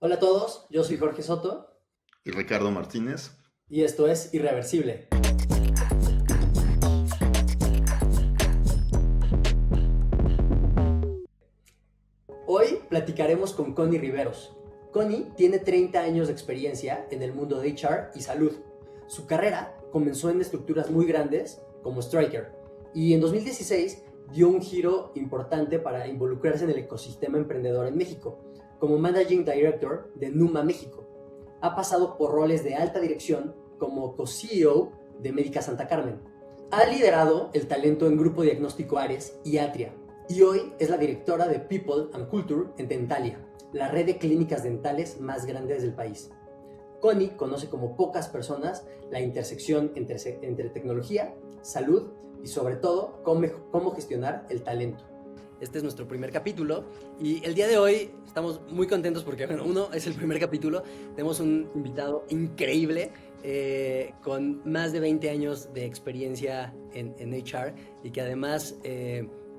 Hola a todos, yo soy Jorge Soto Y Ricardo Martínez. y esto es Irreversible. Hoy platicaremos con Connie Riveros. Connie tiene 30 años de experiencia en el mundo de HR y salud. Su carrera comenzó en estructuras muy grandes como Stryker y en 2016 dio un giro importante para involucrarse en el ecosistema emprendedor en México, como Managing Director de Numa México. Ha pasado por roles de alta dirección como co-CEO de Médica Santa Carmen. Ha liderado el talento en Grupo Diagnóstico Ares y Atria, y hoy es la directora de People and Culture en Dentalia, la red de clínicas dentales más grandes del país. Connie conoce como pocas personas la intersección entre tecnología, salud y sobre todo cómo gestionar el talento. Este es nuestro primer capítulo y el día de hoy estamos muy contentos porque, bueno, uno, es el primer capítulo. Tenemos un invitado increíble con más de 20 años de experiencia en HR y que además,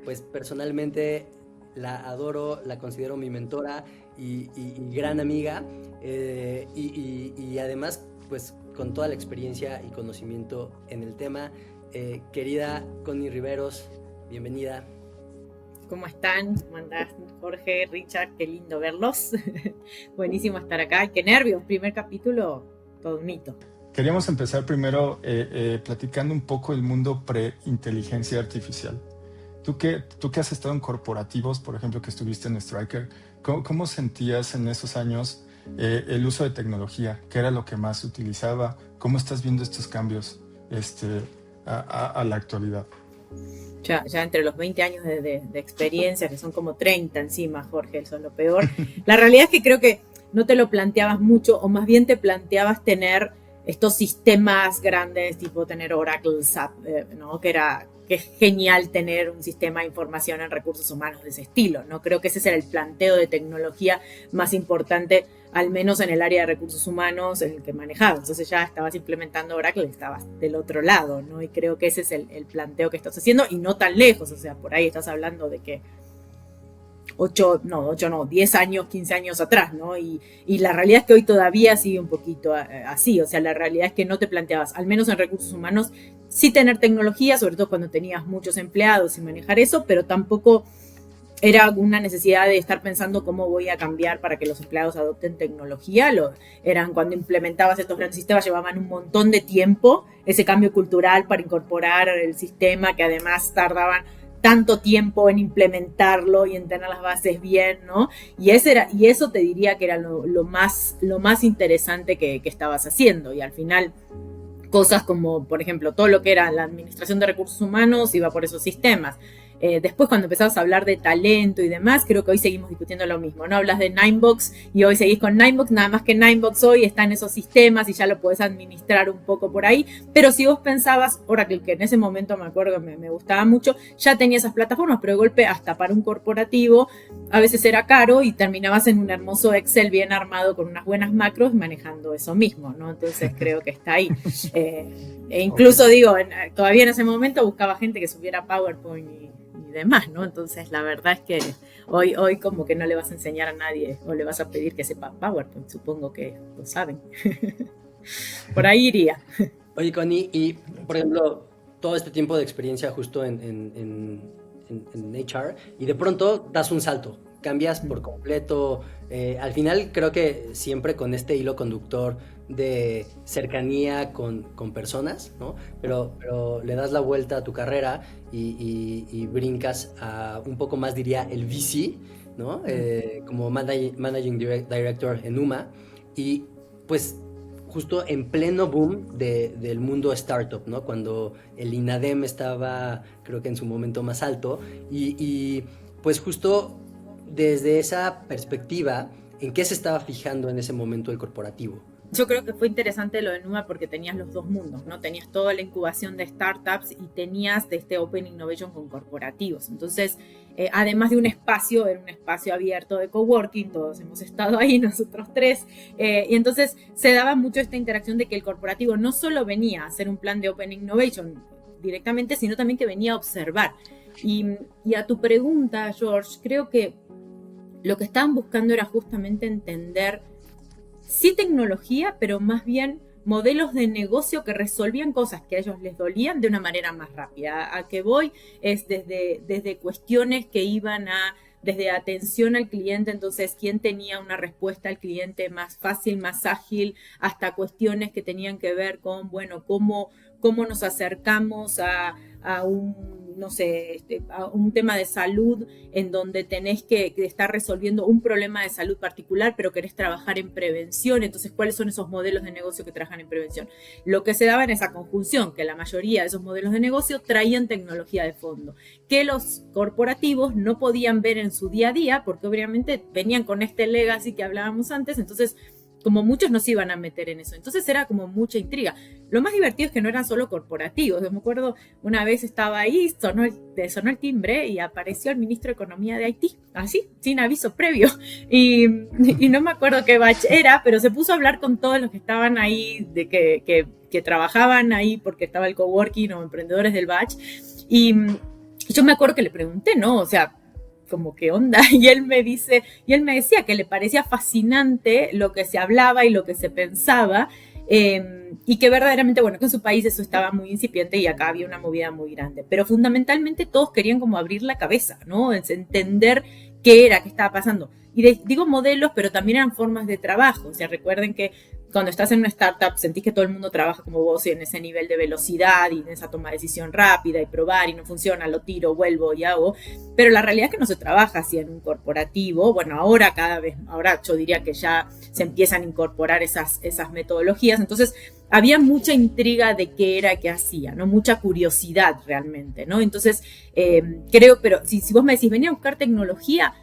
pues personalmente la adoro, la considero mi mentora y gran amiga y además, pues con toda la experiencia y conocimiento en el tema. Querida Connie Riveros, bienvenida. ¿Cómo están? ¿Cómo andás, Jorge, Richard? Qué lindo verlos. Buenísimo estar acá. Qué nervios, primer capítulo, todo un mito. Queríamos empezar primero platicando un poco el mundo pre-inteligencia artificial. Tú que has estado en corporativos, por ejemplo, que estuviste en Stryker, ¿cómo sentías en esos años el uso de tecnología? ¿Qué era lo que más se utilizaba? ¿Cómo estás viendo estos cambios a la actualidad? Ya entre los 20 años de experiencia, que son como 30 encima, Jorge, eso es lo peor. La realidad es que creo que no te lo planteabas mucho, o más bien te planteabas tener estos sistemas grandes, tipo tener Oracle, SAP, ¿no? Que es genial tener un sistema de información en recursos humanos de ese estilo, ¿no? Creo que ese era el planteo de tecnología más importante, al menos en el área de recursos humanos en el que manejabas. Entonces ya estabas implementando Oracle, estabas del otro lado, ¿no? Y creo que ese es el planteo que estás haciendo, y no tan lejos. O sea, por ahí estás hablando de que 10 años, 15 años atrás, ¿no? Y la realidad es que hoy todavía sigue un poquito así. O sea, la realidad es que no te planteabas, al menos en recursos humanos, sí tener tecnología, sobre todo cuando tenías muchos empleados y manejar eso, pero tampoco era una necesidad de estar pensando cómo voy a cambiar para que los empleados adopten tecnología. Eran cuando implementabas estos grandes sistemas, llevaban un montón de tiempo ese cambio cultural para incorporar el sistema, que además tardaban tanto tiempo en implementarlo y en tener las bases bien, ¿no? Y eso te diría que era lo más interesante que estabas haciendo. Y al final, cosas como, por ejemplo, todo lo que era la administración de recursos humanos iba por esos sistemas. Después, cuando empezabas a hablar de talento y demás, creo que hoy seguimos discutiendo lo mismo, ¿no? Hablas de Ninebox y hoy seguís con Ninebox, nada más que Ninebox hoy está en esos sistemas y ya lo podés administrar un poco por ahí. Pero si vos pensabas, Oracle, que en ese momento me acuerdo que me gustaba mucho, ya tenía esas plataformas, pero de golpe, hasta para un corporativo, a veces era caro y terminabas en un hermoso Excel bien armado con unas buenas macros manejando eso mismo, ¿no? Entonces creo que está ahí. E incluso, digo, todavía en ese momento buscaba gente que supiera PowerPoint y demás, ¿no? Entonces la verdad es que hoy como que no le vas a enseñar a nadie o le vas a pedir que sepa PowerPoint, supongo que lo saben. Por ahí iría. Oye, Connie, y por ejemplo, todo este tiempo de experiencia justo en HR y de pronto das un salto, cambias por completo. Al final creo que siempre con este hilo conductor de cercanía con personas, ¿no? Pero le das la vuelta a tu carrera y brincas a un poco más, diría, el VC, ¿no? Como Managing Director en Numa y pues justo en pleno boom del mundo startup, ¿no? Cuando el INADEM estaba, creo que en su momento más alto, y pues justo desde esa perspectiva, ¿en qué se estaba fijando en ese momento el corporativo? Yo creo que fue interesante lo de Numa porque tenías los dos mundos, ¿no? Tenías toda la incubación de startups y tenías de este Open Innovation con corporativos. Entonces, además de un espacio, era un espacio abierto de coworking, todos hemos estado ahí, nosotros tres, y entonces se daba mucho esta interacción de que el corporativo no solo venía a hacer un plan de Open Innovation directamente, sino también que venía a observar. Y a tu pregunta, George, creo que lo que estaban buscando era justamente entender, sí tecnología, pero más bien modelos de negocio que resolvían cosas que a ellos les dolían de una manera más rápida. A que voy es desde cuestiones que iban desde atención al cliente, entonces quién tenía una respuesta al cliente más fácil, más ágil, hasta cuestiones que tenían que ver con, bueno, cómo nos acercamos a un, no sé, a un tema de salud en donde tenés que estar resolviendo un problema de salud particular, pero querés trabajar en prevención. Entonces, ¿cuáles son esos modelos de negocio que trabajan en prevención? Lo que se daba en esa conjunción, que la mayoría de esos modelos de negocio traían tecnología de fondo, que los corporativos no podían ver en su día a día, porque obviamente venían con este legacy que hablábamos antes, entonces como muchos no se iban a meter en eso. Entonces era como mucha intriga. Lo más divertido es que no eran solo corporativos. Yo me acuerdo, una vez estaba ahí, sonó el timbre y apareció el ministro de Economía de Haití, así, sin aviso previo. Y no me acuerdo qué batch era, pero se puso a hablar con todos los que estaban ahí, de que trabajaban ahí porque estaba el coworking o emprendedores del batch. Y yo me acuerdo que le pregunté, ¿no? O sea, como qué onda, y él me decía que le parecía fascinante lo que se hablaba y lo que se pensaba, y que verdaderamente, bueno, que en su país eso estaba muy incipiente y acá había una movida muy grande, pero fundamentalmente todos querían como abrir la cabeza, ¿no? Entender qué estaba pasando. Y digo modelos, pero también eran formas de trabajo. O sea, recuerden que cuando estás en una startup sentís que todo el mundo trabaja como vos y en ese nivel de velocidad y en esa toma de decisión rápida y probar y no funciona, lo tiro, vuelvo y hago. Pero la realidad es que no se trabaja así en un corporativo. Bueno, ahora yo diría que ya se empiezan a incorporar esas metodologías. Entonces, había mucha intriga de qué era, qué hacía, ¿no? Mucha curiosidad realmente, ¿no? Entonces, creo, pero si vos me decís, venía a buscar tecnología,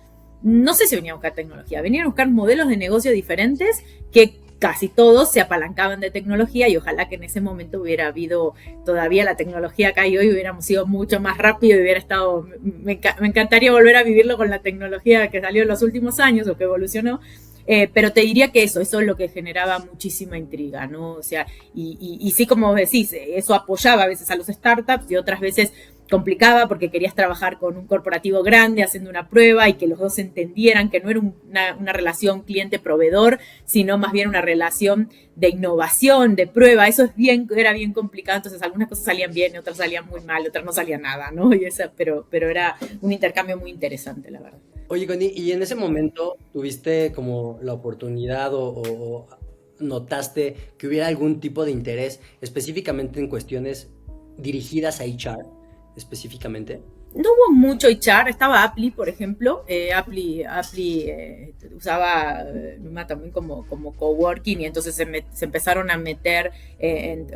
no sé si venía a buscar tecnología, venían a buscar modelos de negocio diferentes que casi todos se apalancaban de tecnología y ojalá que en ese momento hubiera habido todavía la tecnología acá y hoy hubiéramos ido mucho más rápido y hubiera estado, me encantaría volver a vivirlo con la tecnología que salió en los últimos años o que evolucionó. Pero te diría que eso es lo que generaba muchísima intriga, ¿no? O sea, y sí, como decís, eso apoyaba a veces a los startups y otras veces complicaba porque querías trabajar con un corporativo grande haciendo una prueba y que los dos entendieran que no era una relación cliente-proveedor, sino más bien una relación de innovación, de prueba. Eso era bien complicado, entonces algunas cosas salían bien, otras salían muy mal, otras no salían nada, ¿no? Pero era un intercambio muy interesante, la verdad. Oye, Connie, ¿y en ese momento tuviste como la oportunidad o notaste que hubiera algún tipo de interés específicamente en cuestiones dirigidas a HR específicamente? No hubo mucho HR, estaba Apply, por ejemplo. Apply usaba Numa también como coworking y entonces se empezaron a meter,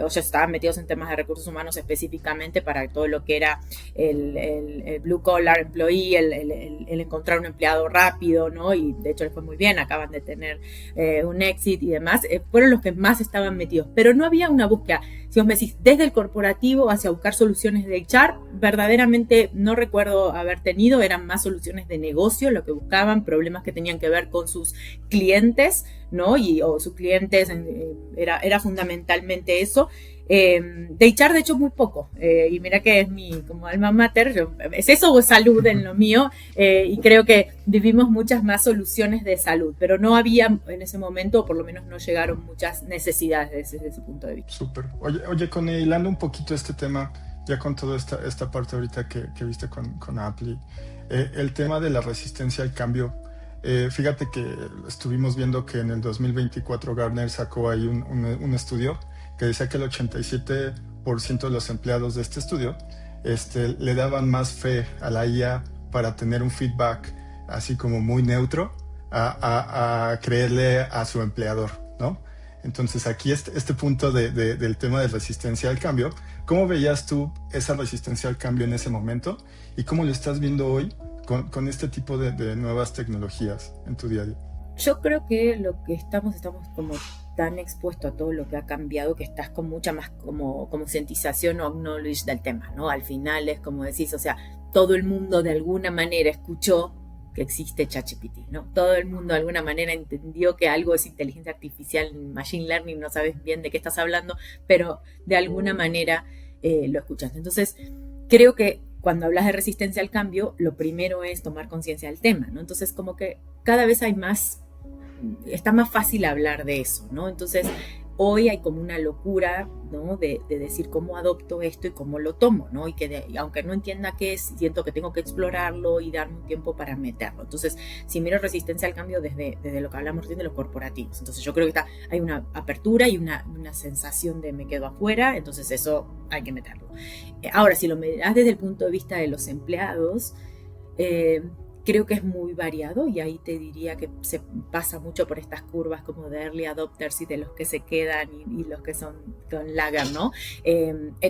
o sea, estaban metidos en temas de recursos humanos específicamente para todo lo que era el blue collar employee, el encontrar un empleado rápido, ¿no? Y de hecho les fue muy bien, acaban de tener un exit y demás. Fueron los que más estaban metidos, pero no había una búsqueda. Si vos me decís, desde el corporativo hacia buscar soluciones de HR, verdaderamente no recuerdo haber tenido, eran más soluciones de negocio, lo que buscaban, problemas que tenían que ver con sus clientes, ¿no? O sus clientes, era fundamentalmente eso. De HR, de hecho, muy poco. Y mira que es mi como alma mater, es eso o salud en lo mío, y creo que vivimos muchas más soluciones de salud, pero no había en ese momento, o por lo menos no llegaron muchas necesidades desde ese punto de vista. Súper. Oye, hilando un poquito este tema, ya con toda esta parte ahorita que viste con Apply, el tema de la resistencia al cambio. Fíjate que estuvimos viendo que en el 2024 Gartner sacó ahí un estudio que decía que el 87% de los empleados de este estudio le daban más fe a la IA para tener un feedback así como muy neutro a creerle a su empleador, ¿no? Entonces aquí este punto del tema de resistencia al cambio, ¿cómo veías tú esa resistencia al cambio en ese momento y cómo lo estás viendo hoy con este tipo de nuevas tecnologías en tu día a día? Yo creo que lo que estamos como tan expuesto a todo lo que ha cambiado que estás con mucha más como concientización o knowledge del tema, ¿no? Al final es como decís, o sea, todo el mundo de alguna manera escuchó que existe ChatGPT, ¿no? Todo el mundo de alguna manera entendió que algo es inteligencia artificial, machine learning, no sabes bien de qué estás hablando, pero de alguna manera lo escuchaste. Entonces, creo que cuando hablas de resistencia al cambio, lo primero es tomar conciencia del tema, ¿no? Entonces, como que cada vez está más fácil hablar de eso, ¿no? Entonces, hoy hay como una locura, ¿no? De decir cómo adopto esto y cómo lo tomo, ¿no? Y aunque no entienda qué es, siento que tengo que explorarlo y darme un tiempo para meterlo. Entonces, si miro resistencia al cambio desde lo que hablamos recién de los corporativos, entonces yo creo que hay una apertura y una sensación de me quedo afuera, entonces eso hay que meterlo. Ahora, si lo miras desde el punto de vista de los empleados, creo que es muy variado y ahí te diría que se pasa mucho por estas curvas como de early adopters y de los que se quedan y los que son con lager, ¿no?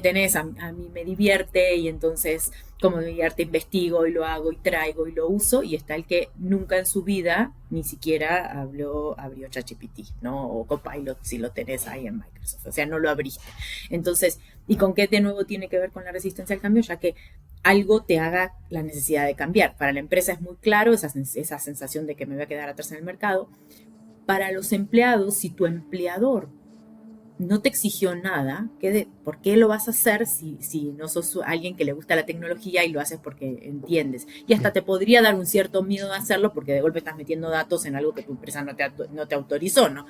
Tenés a mí me divierte y entonces como me divierte investigo y lo hago y traigo y lo uso, y está el que nunca en su vida ni siquiera abrió ChatGPT, ¿no? O Copilot si lo tenés ahí en Microsoft, o sea, no lo abriste. Entonces, ¿y con qué de nuevo tiene que ver con la resistencia al cambio? Ya que algo te haga la necesidad de cambiar. Para la empresa es muy claro esa sensación de que me voy a quedar atrás en el mercado. Para los empleados, si tu empleador no te exigió nada, ¿por qué lo vas a hacer si no sos alguien que le gusta la tecnología y lo haces porque entiendes? Y hasta te podría dar un cierto miedo de hacerlo porque de golpe estás metiendo datos en algo que tu empresa no te autorizó, ¿no?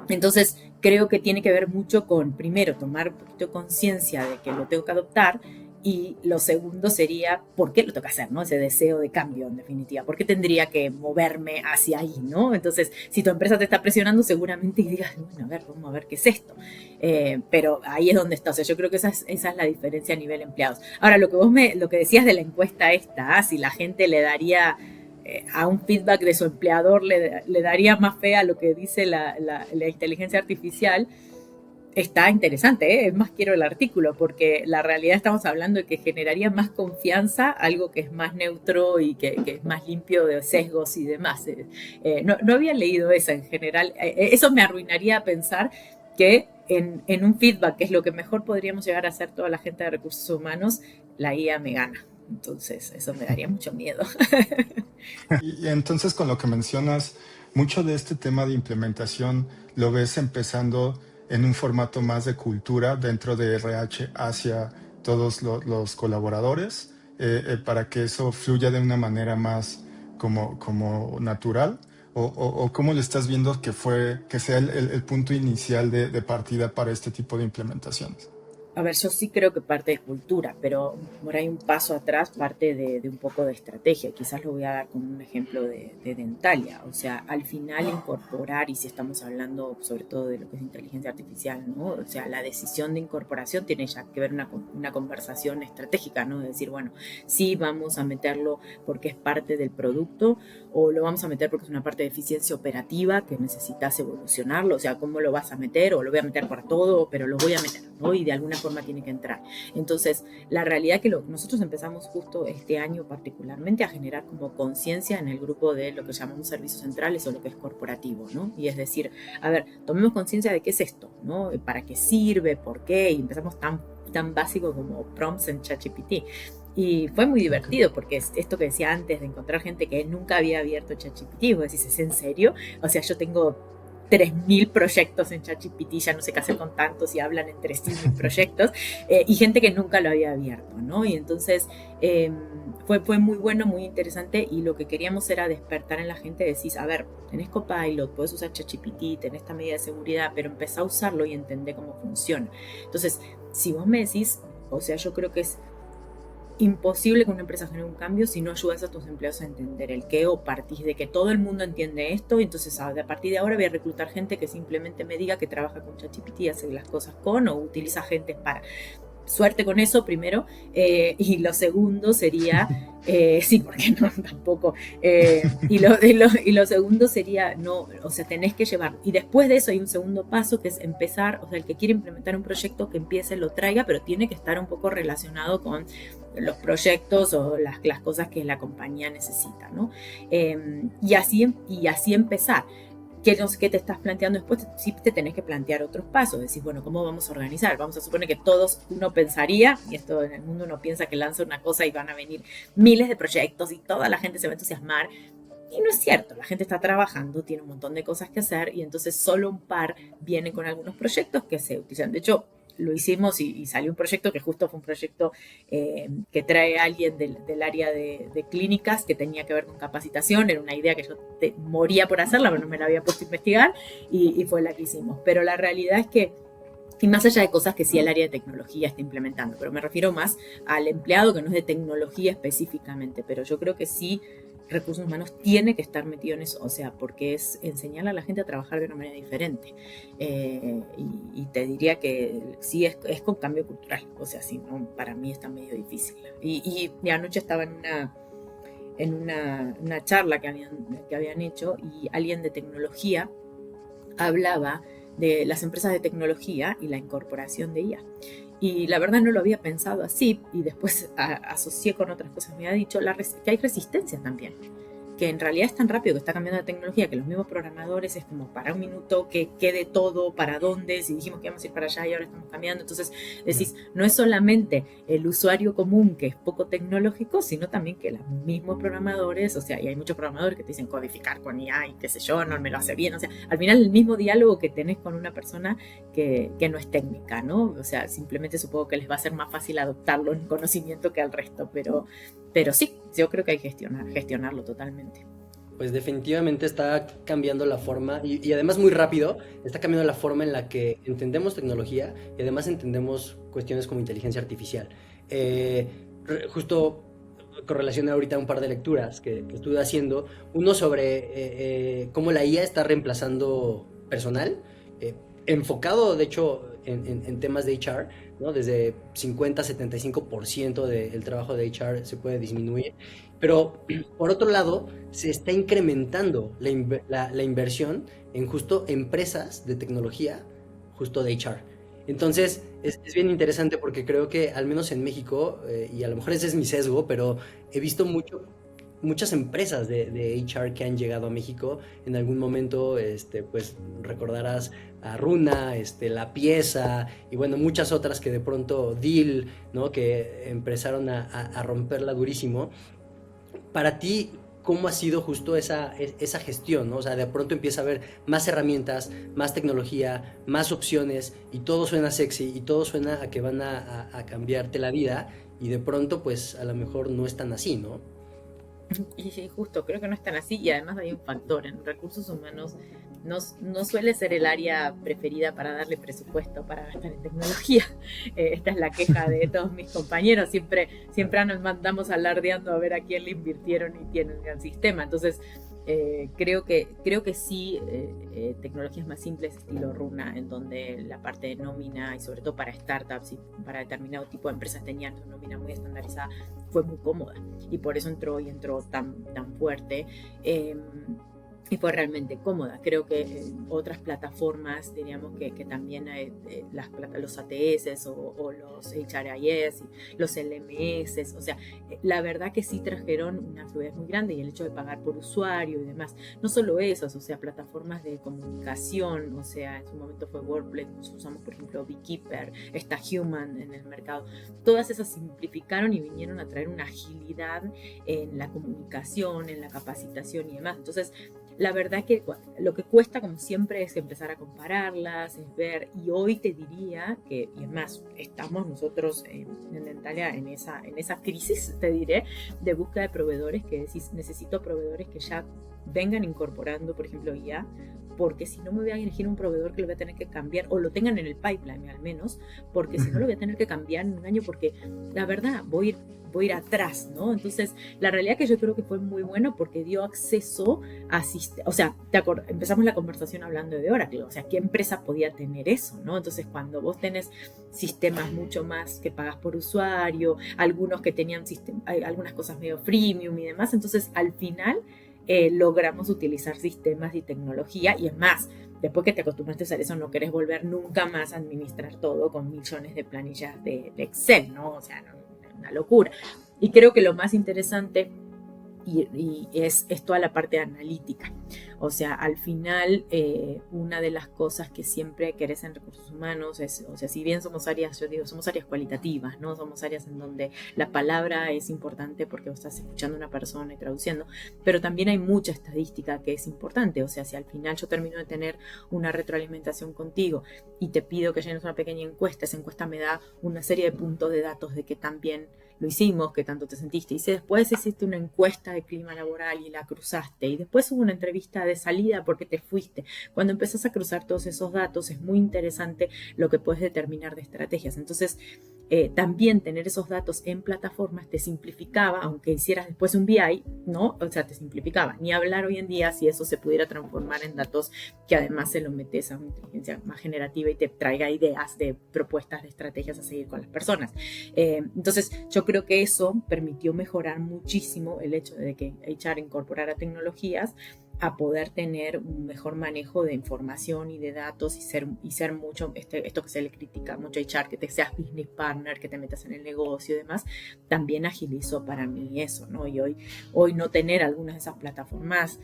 Entonces, creo que tiene que ver mucho con, primero, tomar un poquito de conciencia de que lo tengo que adoptar, y lo segundo sería, ¿por qué lo tengo que hacer, no? Ese deseo de cambio, en definitiva. ¿Por qué tendría que moverme hacia ahí, no? Entonces, si tu empresa te está presionando, seguramente digas, bueno, vamos a ver qué es esto. Pero ahí es donde está. O sea, yo creo que esa es la diferencia a nivel empleados. Ahora, lo que decías de la encuesta esta, si la gente le daría a un feedback de su empleador, le daría más fe a lo que dice la inteligencia artificial. Está interesante, ¿eh? Es más, quiero el artículo, porque la realidad estamos hablando de que generaría más confianza, algo que es más neutro y que es más limpio de sesgos y demás. No había leído eso en general. Eso me arruinaría pensar que en un feedback, que es lo que mejor podríamos llegar a hacer toda la gente de recursos humanos, la IA me gana. Entonces, eso me daría mucho miedo. Y entonces, con lo que mencionas, mucho de este tema de implementación lo ves empezando en un formato más de cultura dentro de RH hacia todos los colaboradores, para que eso fluya de una manera más como natural, o cómo le estás viendo que sea el punto inicial de partida para este tipo de implementaciones. A ver, yo sí creo que parte de cultura, pero por ahí un paso atrás parte de un poco de estrategia. Quizás lo voy a dar como un ejemplo de Dentalia. O sea, al final incorporar, y si estamos hablando sobre todo de lo que es inteligencia artificial, ¿no? O sea, la decisión de incorporación tiene ya que ver una conversación estratégica, ¿no? De decir, bueno, sí vamos a meterlo porque es parte del producto, o lo vamos a meter porque es una parte de eficiencia operativa que necesitas evolucionarlo. O sea, ¿cómo lo vas a meter? O lo voy a meter para todo, pero lo voy a meter, ¿no? Y de alguna forma tiene que entrar. Entonces, la realidad es que nosotros empezamos justo este año particularmente a generar como conciencia en el grupo de lo que llamamos servicios centrales o lo que es corporativo, ¿no? Y es decir, a ver, tomemos conciencia de qué es esto, ¿no? ¿Para qué sirve? ¿Por qué? Y empezamos tan básico como prompts en ChatGPT. Y fue muy divertido porque es esto que decía antes de encontrar gente que nunca había abierto ChatGPT. Vos decís, ¿es en serio? O sea, yo tengo 3.000 proyectos en ChatGPT, ya no sé qué hacer con tantos y hablan entre sí mis proyectos, y gente que nunca lo había abierto, ¿no? Y entonces fue muy bueno, muy interesante, y lo que queríamos era despertar en la gente, decís, a ver, tenés Copilot, podés usar ChatGPT, tenés esta medida de seguridad, pero empezá a usarlo y entendé cómo funciona. Entonces, si vos me decís, o sea, yo creo que es imposible que una empresa genere un cambio si no ayudas a tus empleados a entender el qué, o partís de que todo el mundo entiende esto, y entonces a partir de ahora voy a reclutar gente que simplemente me diga que trabaja con ChatGPT, hace las cosas o utiliza gente para. Suerte con eso, primero. Y lo segundo sería, sí, porque no, tampoco. Y lo segundo sería, no, o sea, tenés que llevar. Y después de eso hay un segundo paso que es empezar, o sea, el que quiere implementar un proyecto, que empiece, lo traiga, pero tiene que estar un poco relacionado con los proyectos o las cosas que la compañía necesita, ¿no? Y así empezar. ¿Qué te estás planteando después? Sí, te tenés que plantear otros pasos. Decís, bueno, ¿cómo vamos a organizar? Vamos a suponer que uno pensaría, y esto en el mundo uno piensa que lanza una cosa y van a venir miles de proyectos y toda la gente se va a entusiasmar. Y no es cierto, la gente está trabajando, tiene un montón de cosas que hacer, y entonces solo un par vienen con algunos proyectos que se utilizan. De hecho, lo hicimos y salió un proyecto que justo fue un proyecto que trae a alguien del área de clínicas que tenía que ver con capacitación. Era una idea que yo moría por hacerla, pero no me la había puesto a investigar y fue la que hicimos. Pero la realidad es que, y más allá de cosas que sí el área de tecnología está implementando, pero me refiero más al empleado que no es de tecnología específicamente, pero yo creo que sí recursos humanos tiene que estar metido en eso, o sea, porque es enseñarle a la gente a trabajar de una manera diferente. Y te diría que sí es con cambio cultural, o sea, si no, para mí está medio difícil. Y anoche estaba en una charla que habían hecho y alguien de tecnología hablaba de las empresas de tecnología y la incorporación de IA. Y la verdad no lo había pensado así, y después asocié con otras cosas que me ha dicho que hay resistencia también, que en realidad es tan rápido que está cambiando la tecnología que los mismos programadores es como para un minuto que quede todo, para dónde, si dijimos que íbamos a ir para allá y ahora estamos cambiando. Entonces decís, no es solamente el usuario común que es poco tecnológico, sino también que los mismos programadores, o sea, y hay muchos programadores que te dicen codificar con IA y qué sé yo, no me lo hace bien, o sea, al final el mismo diálogo que tenés con una persona que no es técnica, ¿no? O sea, simplemente supongo que les va a ser más fácil adoptarlo en conocimiento que al resto, pero sí, yo creo que hay que gestionarlo totalmente. Pues definitivamente está cambiando la forma y además muy rápido, está cambiando la forma en la que entendemos tecnología y además entendemos cuestiones como inteligencia artificial. Justo correlacioné ahorita un par de lecturas que estuve haciendo, uno sobre cómo la IA está reemplazando personal, enfocado de hecho en temas de HR, ¿no? Desde 50-75% del trabajo de HR se puede disminuir, pero por otro lado se está incrementando la inversión en justo empresas de tecnología, justo de HR. Entonces es bien interesante porque creo que al menos en México, y a lo mejor ese es mi sesgo, pero he visto muchas empresas de HR que han llegado a México en algún momento, pues recordarás a Runa, La Pieza y bueno, muchas otras que de pronto Deal, ¿no? Que empezaron a romperla durísimo. Para ti, ¿cómo ha sido justo esa gestión, ¿no? O sea, de pronto empieza a haber más herramientas, más tecnología, más opciones y todo suena sexy y todo suena a que van a cambiarte la vida y de pronto pues a lo mejor no es tan así, ¿no? Y sí, justo, creo que no es tan así y además hay un factor, en recursos humanos no suele ser el área preferida para darle presupuesto para gastar en tecnología. Esta es la queja de todos mis compañeros, siempre nos mandamos alardeando a ver a quién le invirtieron y tienen un gran sistema. Entonces creo que sí, tecnologías más simples estilo Runa, en donde la parte de nómina y sobre todo para startups y para determinado tipo de empresas tenían una nómina muy estandarizada, fue muy cómoda y por eso entró tan fuerte. Y fue realmente cómoda. Creo que otras plataformas, diríamos que también los ATS o los HRIS, los LMS, o sea, la verdad que sí trajeron una fluidez muy grande y el hecho de pagar por usuario y demás. No solo eso, o sea, plataformas de comunicación, o sea, en su momento fue Workplace, usamos por ejemplo Beekeeper, está Human en el mercado. Todas esas simplificaron y vinieron a traer una agilidad en la comunicación, en la capacitación y demás. Entonces, la verdad que lo que cuesta, como siempre, es empezar a compararlas, es ver, y hoy te diría que, y además, estamos nosotros en Dentalia en esa crisis, te diré, de búsqueda de proveedores, que decís, necesito proveedores que ya vengan incorporando, por ejemplo, IA, porque si no me voy a elegir un proveedor que lo voy a tener que cambiar, o lo tengan en el pipeline al menos, porque si no lo voy a tener que cambiar en un año, porque la verdad, voy a ir atrás, ¿no? Entonces, la realidad que yo creo que fue muy bueno porque dio acceso a o sea, empezamos la conversación hablando de Oracle, o sea, ¿qué empresa podía tener eso, no? Entonces, cuando vos tenés sistemas mucho más que pagas por usuario, algunos que tenían algunas cosas medio freemium y demás, entonces, al final, logramos utilizar sistemas y tecnología, y es más, después que te acostumbraste a usar eso, no querés volver nunca más a administrar todo con millones de planillas de Excel, ¿no? O sea, no, una locura. Y creo que lo más interesante y es toda la parte analítica. O sea, al final, una de las cosas que siempre querés en recursos humanos es, o sea, si bien somos áreas, yo digo, somos áreas cualitativas, ¿no? Somos áreas en donde la palabra es importante porque vos estás escuchando a una persona y traduciendo, pero también hay mucha estadística que es importante. O sea, si al final yo termino de tener una retroalimentación contigo y te pido que llenes una pequeña encuesta, esa encuesta me da una serie de puntos de datos de que también lo hicimos, que tanto te sentiste, y si después hiciste una encuesta de clima laboral y la cruzaste, y después hubo una entrevista de salida porque te fuiste, cuando empezás a cruzar todos esos datos es muy interesante lo que puedes determinar de estrategias. Entonces, también tener esos datos en plataformas te simplificaba, aunque hicieras después un BI, ¿no? O sea, te simplificaba. Ni hablar hoy en día si eso se pudiera transformar en datos que además se lo metes a una inteligencia más generativa y te traiga ideas de propuestas de estrategias a seguir con las personas. Entonces, yo creo que eso permitió mejorar muchísimo el hecho de que HR incorporara tecnologías a poder tener un mejor manejo de información y de datos y ser mucho, esto que se le critica mucho a HR, que te seas business partner, que te metas en el negocio y demás, también agilizó para mí eso, ¿no? Y hoy no tener algunas de esas plataformas,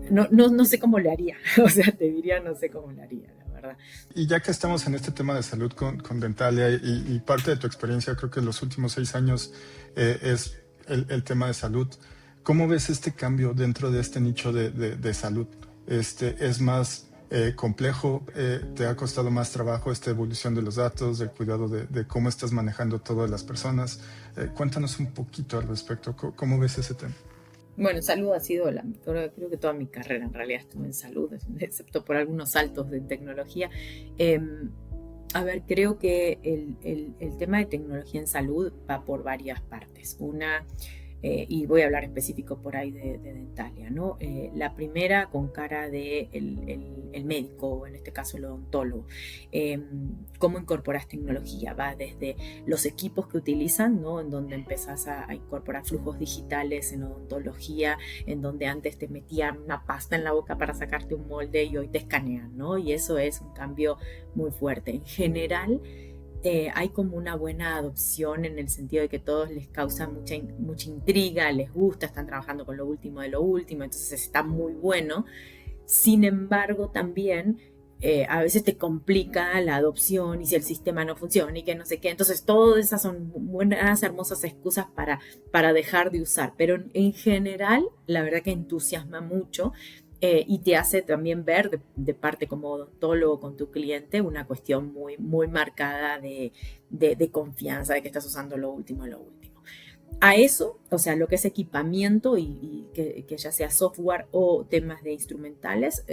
no sé cómo le haría, o sea, te diría no sé cómo le haría, la verdad. Y ya que estamos en este tema de salud con Dentalia y parte de tu experiencia, creo que en los últimos 6 años es el tema de salud. ¿Cómo ves este cambio dentro de este nicho de salud? ¿Es más complejo? ¿Te ha costado más trabajo esta evolución de los datos, del cuidado de cómo estás manejando todas las personas? Cuéntanos un poquito al respecto. ¿Cómo ves ese tema? Bueno, salud ha sido, creo que toda mi carrera en realidad estuve en salud, excepto por algunos saltos de tecnología. A ver, creo que el tema de tecnología en salud va por varias partes. Una... y voy a hablar específico por ahí de Dentalia, ¿no? La primera con cara de el médico, en este caso el odontólogo. ¿Cómo incorporas tecnología? Va desde los equipos que utilizan, ¿no? En donde empezás a incorporar flujos digitales en odontología, en donde antes te metían una pasta en la boca para sacarte un molde y hoy te escanean, ¿no? Y eso es un cambio muy fuerte. En general, hay como una buena adopción en el sentido de que todos les causa mucha intriga, les gusta, están trabajando con lo último de lo último, entonces está muy bueno. Sin embargo, también a veces te complica la adopción y si el sistema no funciona y que no sé qué. Entonces, todas esas son buenas, hermosas excusas para dejar de usar. Pero en general, la verdad que entusiasma mucho. Y te hace también ver de parte como odontólogo con tu cliente una cuestión muy, muy marcada de confianza, de que estás usando lo último de lo último. A eso, o sea, lo que es equipamiento y que ya sea software o temas de instrumentales,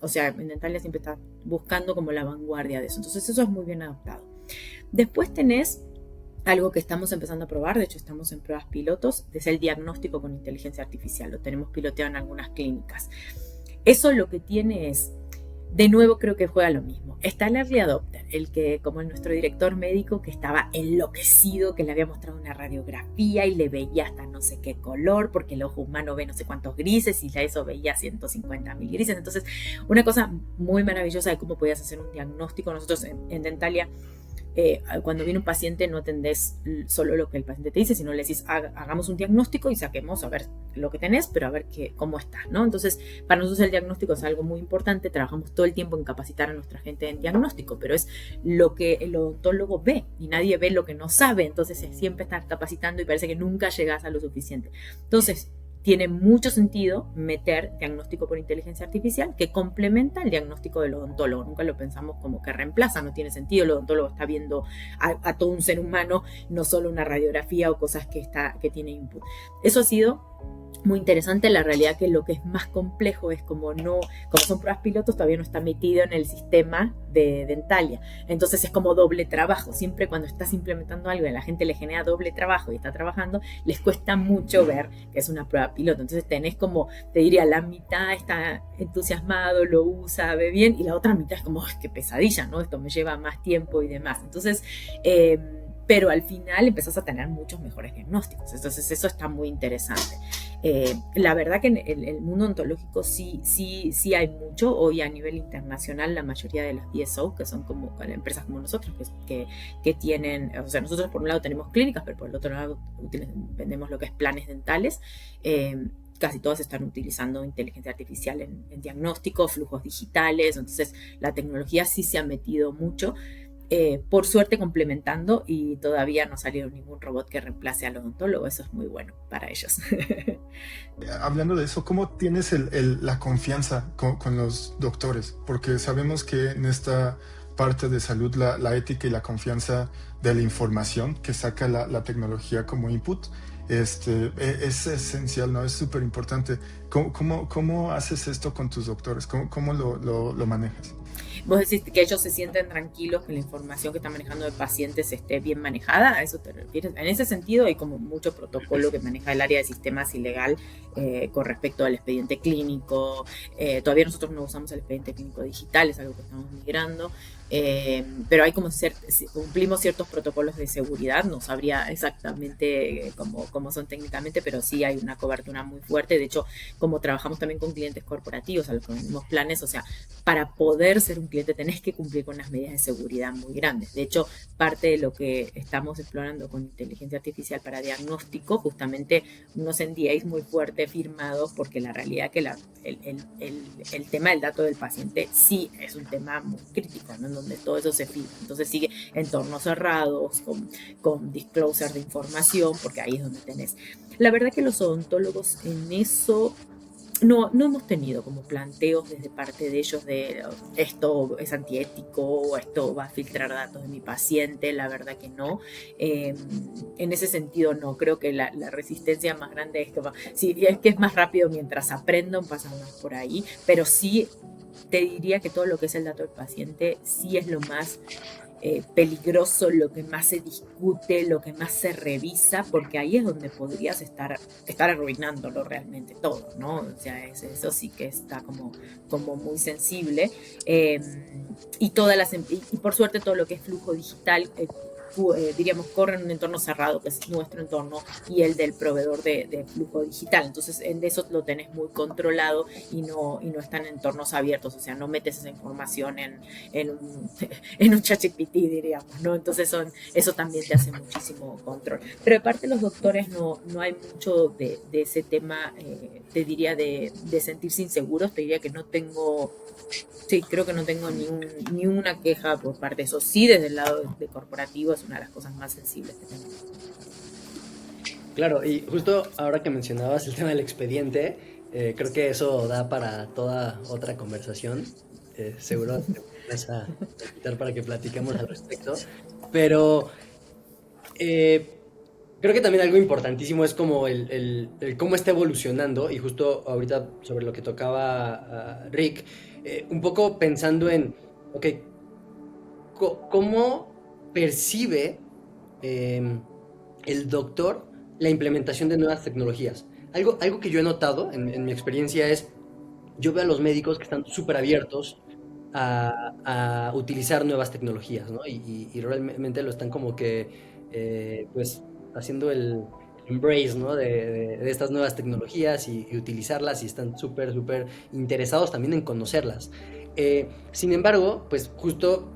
o sea, en Dentalia siempre está buscando como la vanguardia de eso. Entonces eso es muy bien adaptado. Después tenés algo que estamos empezando a probar, de hecho estamos en pruebas pilotos, es el diagnóstico con inteligencia artificial. Lo tenemos piloteado en algunas clínicas. Eso lo que tiene es, de nuevo creo que juega lo mismo. Está el early adopter, el que, como nuestro director médico, que estaba enloquecido, que le había mostrado una radiografía y le veía hasta no sé qué color, porque el ojo humano ve no sé cuántos grises y ya eso veía 150.000 grises. Entonces, una cosa muy maravillosa de cómo podías hacer un diagnóstico. Nosotros en Dentalia, cuando viene un paciente no atendés solo lo que el paciente te dice, sino le decís hagamos un diagnóstico y saquemos a ver lo que tenés, pero a ver cómo estás, ¿no? Entonces, para nosotros el diagnóstico es algo muy importante, trabajamos todo el tiempo en capacitar a nuestra gente en diagnóstico, pero es lo que el odontólogo ve y nadie ve lo que no sabe, entonces es siempre estar capacitando y parece que nunca llegás a lo suficiente. Entonces, tiene mucho sentido meter diagnóstico por inteligencia artificial que complementa el diagnóstico del odontólogo. Nunca lo pensamos como que reemplaza, no tiene sentido. El odontólogo está viendo a todo un ser humano, no solo una radiografía o cosas que tiene input. Eso ha sido muy interesante. La realidad que lo que es más complejo es como son pruebas pilotos, todavía no está metido en el sistema de Dentalia. Entonces es como doble trabajo. Siempre cuando estás implementando algo y a la gente le genera doble trabajo y está trabajando, les cuesta mucho ver que es una prueba piloto. Entonces tenés como, te diría, la mitad está entusiasmado, lo usa, ve bien, y la otra mitad es como, qué pesadilla, ¿no? Esto me lleva más tiempo y demás. Entonces, pero al final empezás a tener muchos mejores diagnósticos. Entonces eso está muy interesante. La verdad que en el mundo ontológico sí hay mucho. Hoy a nivel internacional la mayoría de las DSO, que son como empresas como nosotros, que tienen, o sea, nosotros por un lado tenemos clínicas, pero por el otro lado vendemos lo que es planes dentales. Casi todas están utilizando inteligencia artificial en diagnóstico, flujos digitales, entonces la tecnología sí se ha metido mucho. Por suerte complementando, y todavía no salió ningún robot que reemplace al odontólogo. Eso es muy bueno para ellos. Hablando de eso, ¿cómo tienes la confianza con los doctores? Porque sabemos que en esta parte de salud la ética y la confianza de la información que saca la tecnología como input es esencial, ¿no? Es súper importante. ¿Cómo haces esto con tus doctores? ¿Cómo lo manejas? Vos decís que ellos se sienten tranquilos que la información que están manejando de pacientes esté bien manejada, ¿a eso te refieres? En ese sentido hay como mucho protocolo que maneja el área de sistemas y legal con respecto al expediente clínico. Todavía nosotros no usamos el expediente clínico digital, es algo que estamos migrando. Pero hay como cumplimos ciertos protocolos de seguridad, no sabría exactamente cómo son técnicamente, pero sí hay una cobertura muy fuerte. De hecho, como trabajamos también con clientes corporativos a los que vendemos planes, o sea, para poder ser un cliente tenés que cumplir con unas medidas de seguridad muy grandes. De hecho, parte de lo que estamos explorando con inteligencia artificial para diagnóstico, justamente unos NDAs muy fuertes firmados, porque la realidad es que el tema del dato del paciente sí es un tema muy crítico, ¿no? Donde todo eso se filtra. Entonces sigue entornos cerrados, con disclosure de información, porque ahí es donde tenés. La verdad que los odontólogos en eso no hemos tenido como planteos desde parte de ellos de esto es antiético o esto va a filtrar datos de mi paciente. La verdad que no. En ese sentido no. Creo que la resistencia más grande es que es más rápido mientras aprendan, pasan más por ahí, pero sí te diría que todo lo que es el dato del paciente sí es lo más peligroso, lo que más se discute, lo que más se revisa, porque ahí es donde podrías estar arruinándolo realmente todo, ¿no? O sea, eso sí que está como muy sensible. Y por suerte todo lo que es flujo digital, diríamos, corre en un entorno cerrado, que es nuestro entorno, y el del proveedor de flujo digital. Entonces, en eso lo tenés muy controlado y no están en entornos abiertos, o sea, no metes esa información en un ChatGPT, diríamos, ¿no? Entonces, eso también te hace muchísimo control. Pero de parte de los doctores no hay mucho de ese tema, te diría, de sentirse inseguros. Te diría que creo que no tengo ni una queja por parte de eso. Sí, desde el lado de corporativo es una de las cosas más sensibles que tenemos. Claro, y justo ahora que mencionabas el tema del expediente, creo que eso da para toda otra conversación. Seguro te vas a invitar para que platiquemos al respecto. Pero creo que también algo importantísimo es como el cómo está evolucionando, y justo ahorita sobre lo que tocaba Rick, un poco pensando en, ok, cómo percibe el doctor la implementación de nuevas tecnologías. Algo que yo he notado en mi experiencia es, yo veo a los médicos que están súper abiertos a utilizar nuevas tecnologías, ¿no? Y realmente lo están como que, pues, haciendo el embrace, ¿no? De estas nuevas tecnologías y utilizarlas, y están súper, súper interesados también en conocerlas. Sin embargo, pues justo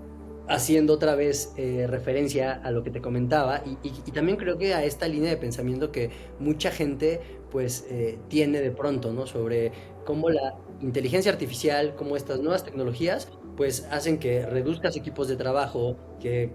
haciendo otra vez referencia a lo que te comentaba, y también creo que a esta línea de pensamiento que mucha gente pues tiene de pronto, ¿no? Sobre cómo la inteligencia artificial, cómo estas nuevas tecnologías pues hacen que reduzcas equipos de trabajo, que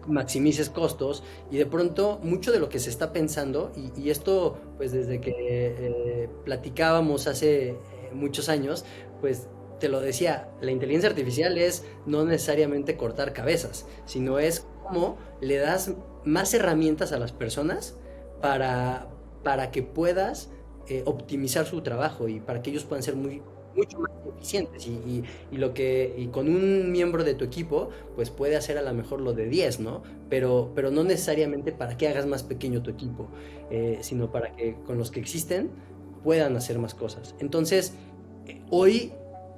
maximices costos, y de pronto mucho de lo que se está pensando, y esto pues desde que platicábamos hace muchos años, pues te lo decía, la inteligencia artificial es no necesariamente cortar cabezas, sino es cómo le das más herramientas a las personas para que puedas optimizar su trabajo, y para que ellos puedan ser mucho más eficientes, y con un miembro de tu equipo pues puede hacer a lo mejor lo de 10, ¿no? Pero no necesariamente para que hagas más pequeño tu equipo, sino para que con los que existen puedan hacer más cosas. Entonces, hoy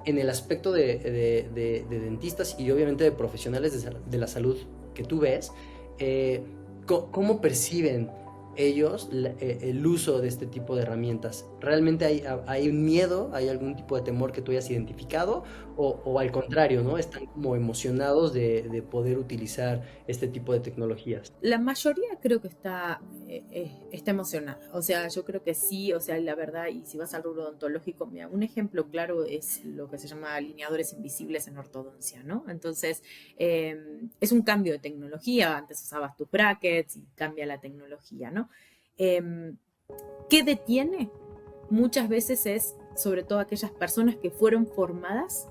en el aspecto de dentistas y obviamente de profesionales de la salud que tú ves, ¿cómo perciben ellos el uso de este tipo de herramientas? ¿Realmente hay un miedo, hay algún tipo de temor que tú hayas identificado o al contrario, ¿no? Están como emocionados de poder utilizar este tipo de tecnologías? La mayoría creo que está emocionada, o sea, yo creo que sí, o sea, la verdad, y si vas al rubro odontológico, mira, un ejemplo claro es lo que se llama alineadores invisibles en ortodoncia, ¿no? Entonces, es un cambio de tecnología, antes usabas tus brackets y cambia la tecnología, ¿no? ¿Qué detiene? Muchas veces es, sobre todo aquellas personas que fueron formadas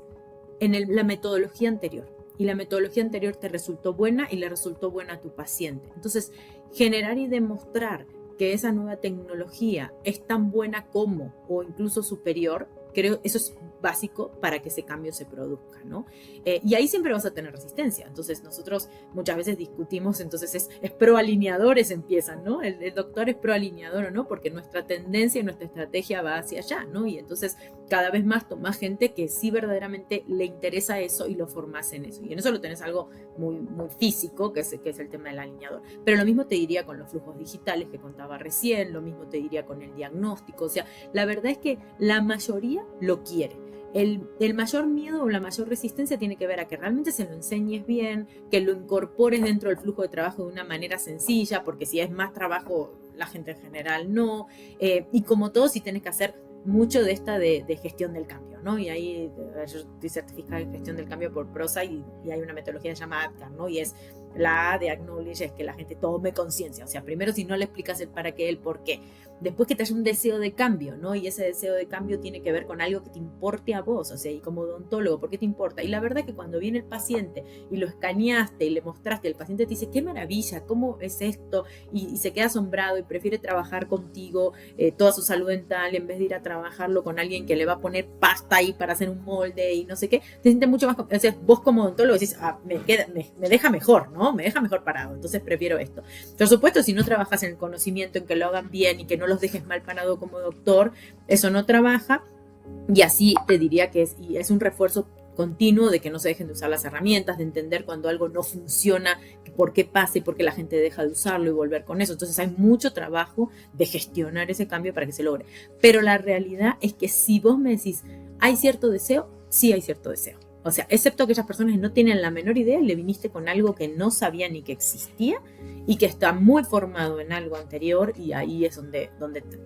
en la metodología anterior. Y la metodología anterior te resultó buena y le resultó buena a tu paciente. Entonces, generar y demostrar que esa nueva tecnología es tan buena como o incluso superior, creo eso es básico para que ese cambio se produzca, ¿no? Y ahí siempre vas a tener resistencia. Entonces nosotros muchas veces discutimos, entonces es pro-alineadores empiezan, ¿no? El doctor es pro-alineador o no, porque nuestra tendencia y nuestra estrategia va hacia allá, ¿no? Y entonces cada vez más tomás gente que sí verdaderamente le interesa eso y lo formás en eso. Y en eso lo tenés algo muy, muy físico, que es el tema del alineador. Pero lo mismo te diría con los flujos digitales que contaba recién, lo mismo te diría con el diagnóstico. O sea, la verdad es que la mayoría lo quiere. El mayor miedo o la mayor resistencia tiene que ver a que realmente se lo enseñes bien, que lo incorpores dentro del flujo de trabajo de una manera sencilla, porque si es más trabajo, la gente en general no. Y como todo, si tienes que hacer mucho de esta de gestión del cambio, ¿no? Y ahí yo estoy certificada en gestión del cambio por PROSA y hay una metodología llamada ADCAR, ¿no? Y es la A de acknowledge, es que la gente tome conciencia. O sea, primero si no le explicas el para qué, el por qué. Después que te haya un deseo de cambio, ¿no? Y ese deseo de cambio tiene que ver con algo que te importe a vos, o sea, y como odontólogo, ¿por qué te importa? Y la verdad que cuando viene el paciente y lo escaneaste y le mostraste, el paciente te dice, qué maravilla, ¿cómo es esto? Y se queda asombrado y prefiere trabajar contigo toda su salud dental en vez de ir a trabajarlo con alguien que le va a poner pasta ahí para hacer un molde y no sé qué, te sientes mucho más, o sea, vos como odontólogo decís, me deja mejor, ¿no? Me deja mejor parado, entonces prefiero esto. Por supuesto, si no trabajas en el conocimiento, en que lo hagan bien y que no los dejes mal parado como doctor, eso no trabaja, y así te diría que es un refuerzo continuo de que no se dejen de usar las herramientas, de entender cuando algo no funciona, por qué pasa y por qué la gente deja de usarlo y volver con eso. Entonces hay mucho trabajo de gestionar ese cambio para que se logre. Pero la realidad es que si vos me decís, ¿hay cierto deseo? Sí hay cierto deseo. O sea, excepto aquellas personas que no tienen la menor idea y le viniste con algo que no sabía ni que existía y que está muy formado en algo anterior, y ahí es donde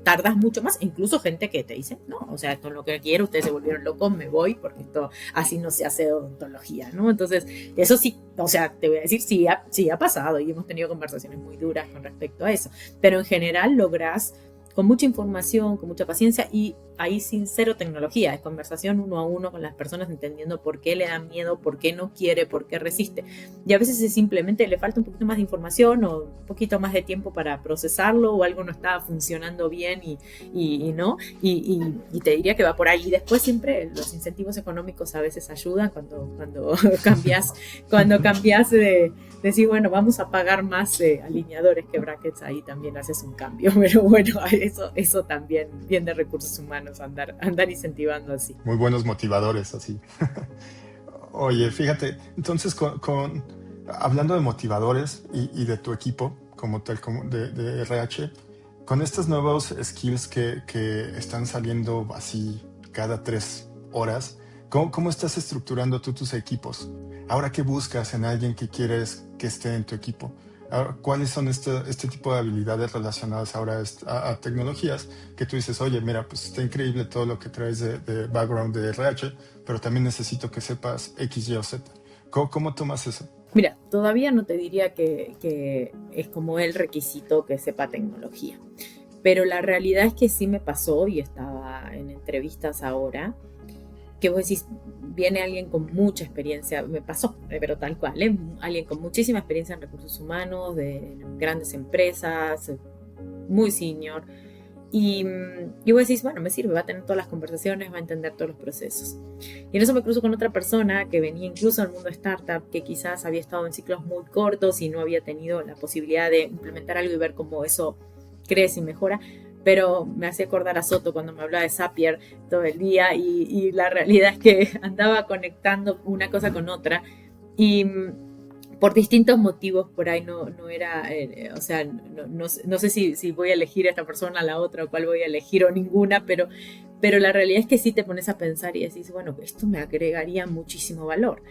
tardas mucho más. Incluso gente que te dice, no, o sea, esto es lo que quiero, ustedes se volvieron locos, me voy, porque esto así no se hace odontología, ¿no? Entonces, eso sí, o sea, te voy a decir, sí ha pasado y hemos tenido conversaciones muy duras con respecto a eso, pero en general lográs con mucha información, con mucha paciencia y ahí sin cero tecnología, es conversación uno a uno con las personas entendiendo por qué le da miedo, por qué no quiere, por qué resiste. Y a veces es simplemente le falta un poquito más de información o un poquito más de tiempo para procesarlo o algo no está funcionando bien y no, y te diría que va por ahí. Y después siempre los incentivos económicos a veces ayudan cuando cambias de decir, bueno, vamos a pagar más alineadores que brackets, ahí también haces un cambio, pero bueno, eso también bien de recursos humanos, andar incentivando así. Muy buenos motivadores, así. Oye, fíjate, entonces hablando de motivadores y de tu equipo, como tal, como de RH, con estos nuevos skills que están saliendo así cada 3 horas, ¿cómo estás estructurando tú tus equipos? Ahora, ¿qué buscas en alguien que quieres que esté en tu equipo? Ahora, ¿cuáles son este tipo de habilidades relacionadas ahora a tecnologías que tú dices, oye, mira, pues está increíble todo lo que traes de background de RH, pero también necesito que sepas X, Y o Z? ¿Cómo tomas eso? Mira, todavía no te diría que es como el requisito que sepa tecnología, pero la realidad es que sí me pasó y estaba en entrevistas ahora, que vos decís, viene alguien con mucha experiencia, me pasó, pero tal cual, alguien con muchísima experiencia en recursos humanos, de grandes empresas, muy senior, y vos decís, bueno, me sirve, va a tener todas las conversaciones, va a entender todos los procesos. Y en eso me cruzo con otra persona que venía incluso del mundo startup, que quizás había estado en ciclos muy cortos y no había tenido la posibilidad de implementar algo y ver cómo eso crece y mejora. Pero me hacía acordar a Soto cuando me hablaba de Zapier todo el día y la realidad es que andaba conectando una cosa con otra y por distintos motivos por ahí no era, o sea, no sé si voy a elegir a esta persona, a la otra, o cuál voy a elegir, o ninguna, pero la realidad es que sí te pones a pensar y decís, bueno, esto me agregaría muchísimo valor.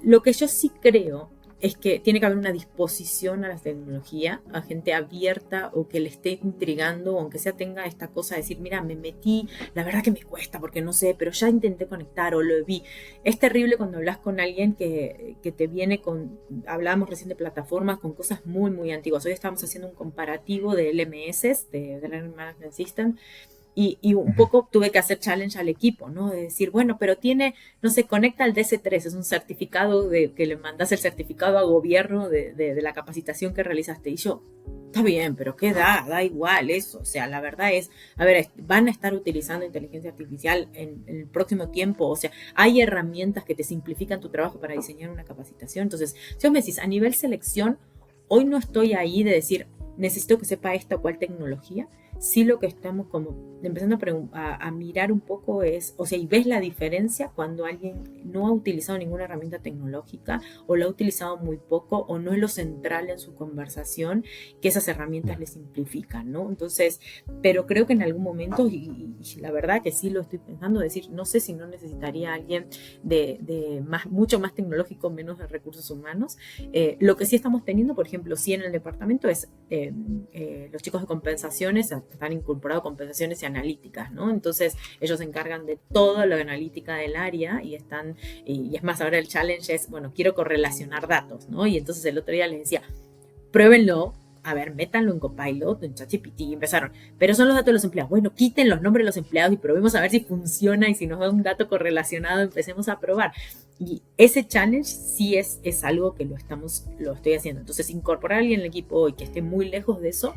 Lo que yo sí creo es que tiene que haber una disposición a la tecnología, a gente abierta o que le esté intrigando, o aunque sea tenga esta cosa de decir, mira, me metí, la verdad que me cuesta porque no sé, pero ya intenté conectar o lo vi. Es terrible cuando hablas con alguien que te viene hablábamos recién de plataformas con cosas muy, muy antiguas. Hoy estamos haciendo un comparativo de LMS, de Learning Management System, y un poco tuve que hacer challenge al equipo, ¿no? De decir, bueno, pero tiene, no sé, conecta al DC3, es un certificado que le mandas el certificado a gobierno de la capacitación que realizaste. Y yo, está bien, pero ¿qué da igual eso. O sea, la verdad es, a ver, van a estar utilizando inteligencia artificial en el próximo tiempo. O sea, hay herramientas que te simplifican tu trabajo para diseñar una capacitación. Entonces, si vos me decís, a nivel selección, hoy no estoy ahí de decir, necesito que sepa esta o cual tecnología. Sí, lo que estamos como empezando a mirar un poco es, o sea, y ves la diferencia cuando alguien no ha utilizado ninguna herramienta tecnológica o lo ha utilizado muy poco o no es lo central en su conversación, que esas herramientas le simplifican, ¿no? Entonces, pero creo que en algún momento, y la verdad que sí lo estoy pensando, decir, no sé si no necesitaría a alguien mucho más tecnológico, menos de recursos humanos. Lo que sí estamos teniendo, por ejemplo, sí en el departamento es los chicos de compensaciones están incorporados compensaciones y analíticas, ¿no? Entonces ellos se encargan de toda la analítica del área y es más, ahora el challenge es, bueno, quiero correlacionar datos, ¿no? Y entonces el otro día les decía, pruébenlo, a ver, métanlo en Copilot, en ChatGPT, y empezaron, pero son los datos de los empleados, bueno, quiten los nombres de los empleados y probemos a ver si funciona y si nos da un dato correlacionado, empecemos a probar. Y ese challenge sí es algo que lo estoy haciendo. Entonces, incorporar a alguien en el equipo hoy que esté muy lejos de eso,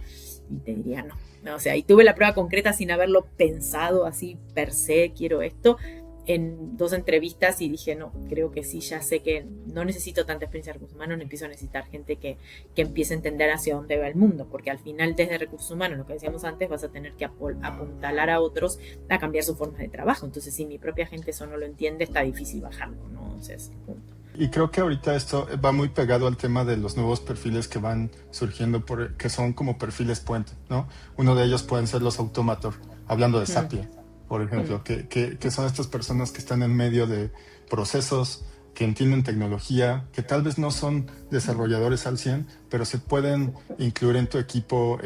y te diría no. O sea, y tuve la prueba concreta sin haberlo pensado así per se, quiero esto, en 2 entrevistas y dije, no, creo que sí, ya sé que no necesito tanta experiencia de recursos humanos, no empiezo a necesitar gente que empiece a entender hacia dónde va el mundo, porque al final desde recursos humanos, lo que decíamos antes, vas a tener que apuntalar a otros a cambiar su forma de trabajo. Entonces, si mi propia gente eso no lo entiende, está difícil bajarlo, ¿no? Entonces, punto. Y creo que ahorita esto va muy pegado al tema de los nuevos perfiles que van surgiendo, que son como perfiles puente, ¿no? Uno de ellos pueden ser los automator, hablando de Zapier, por ejemplo, que son estas personas que están en medio de procesos, que entienden tecnología, que tal vez no son desarrolladores al 100, pero se pueden incluir en tu equipo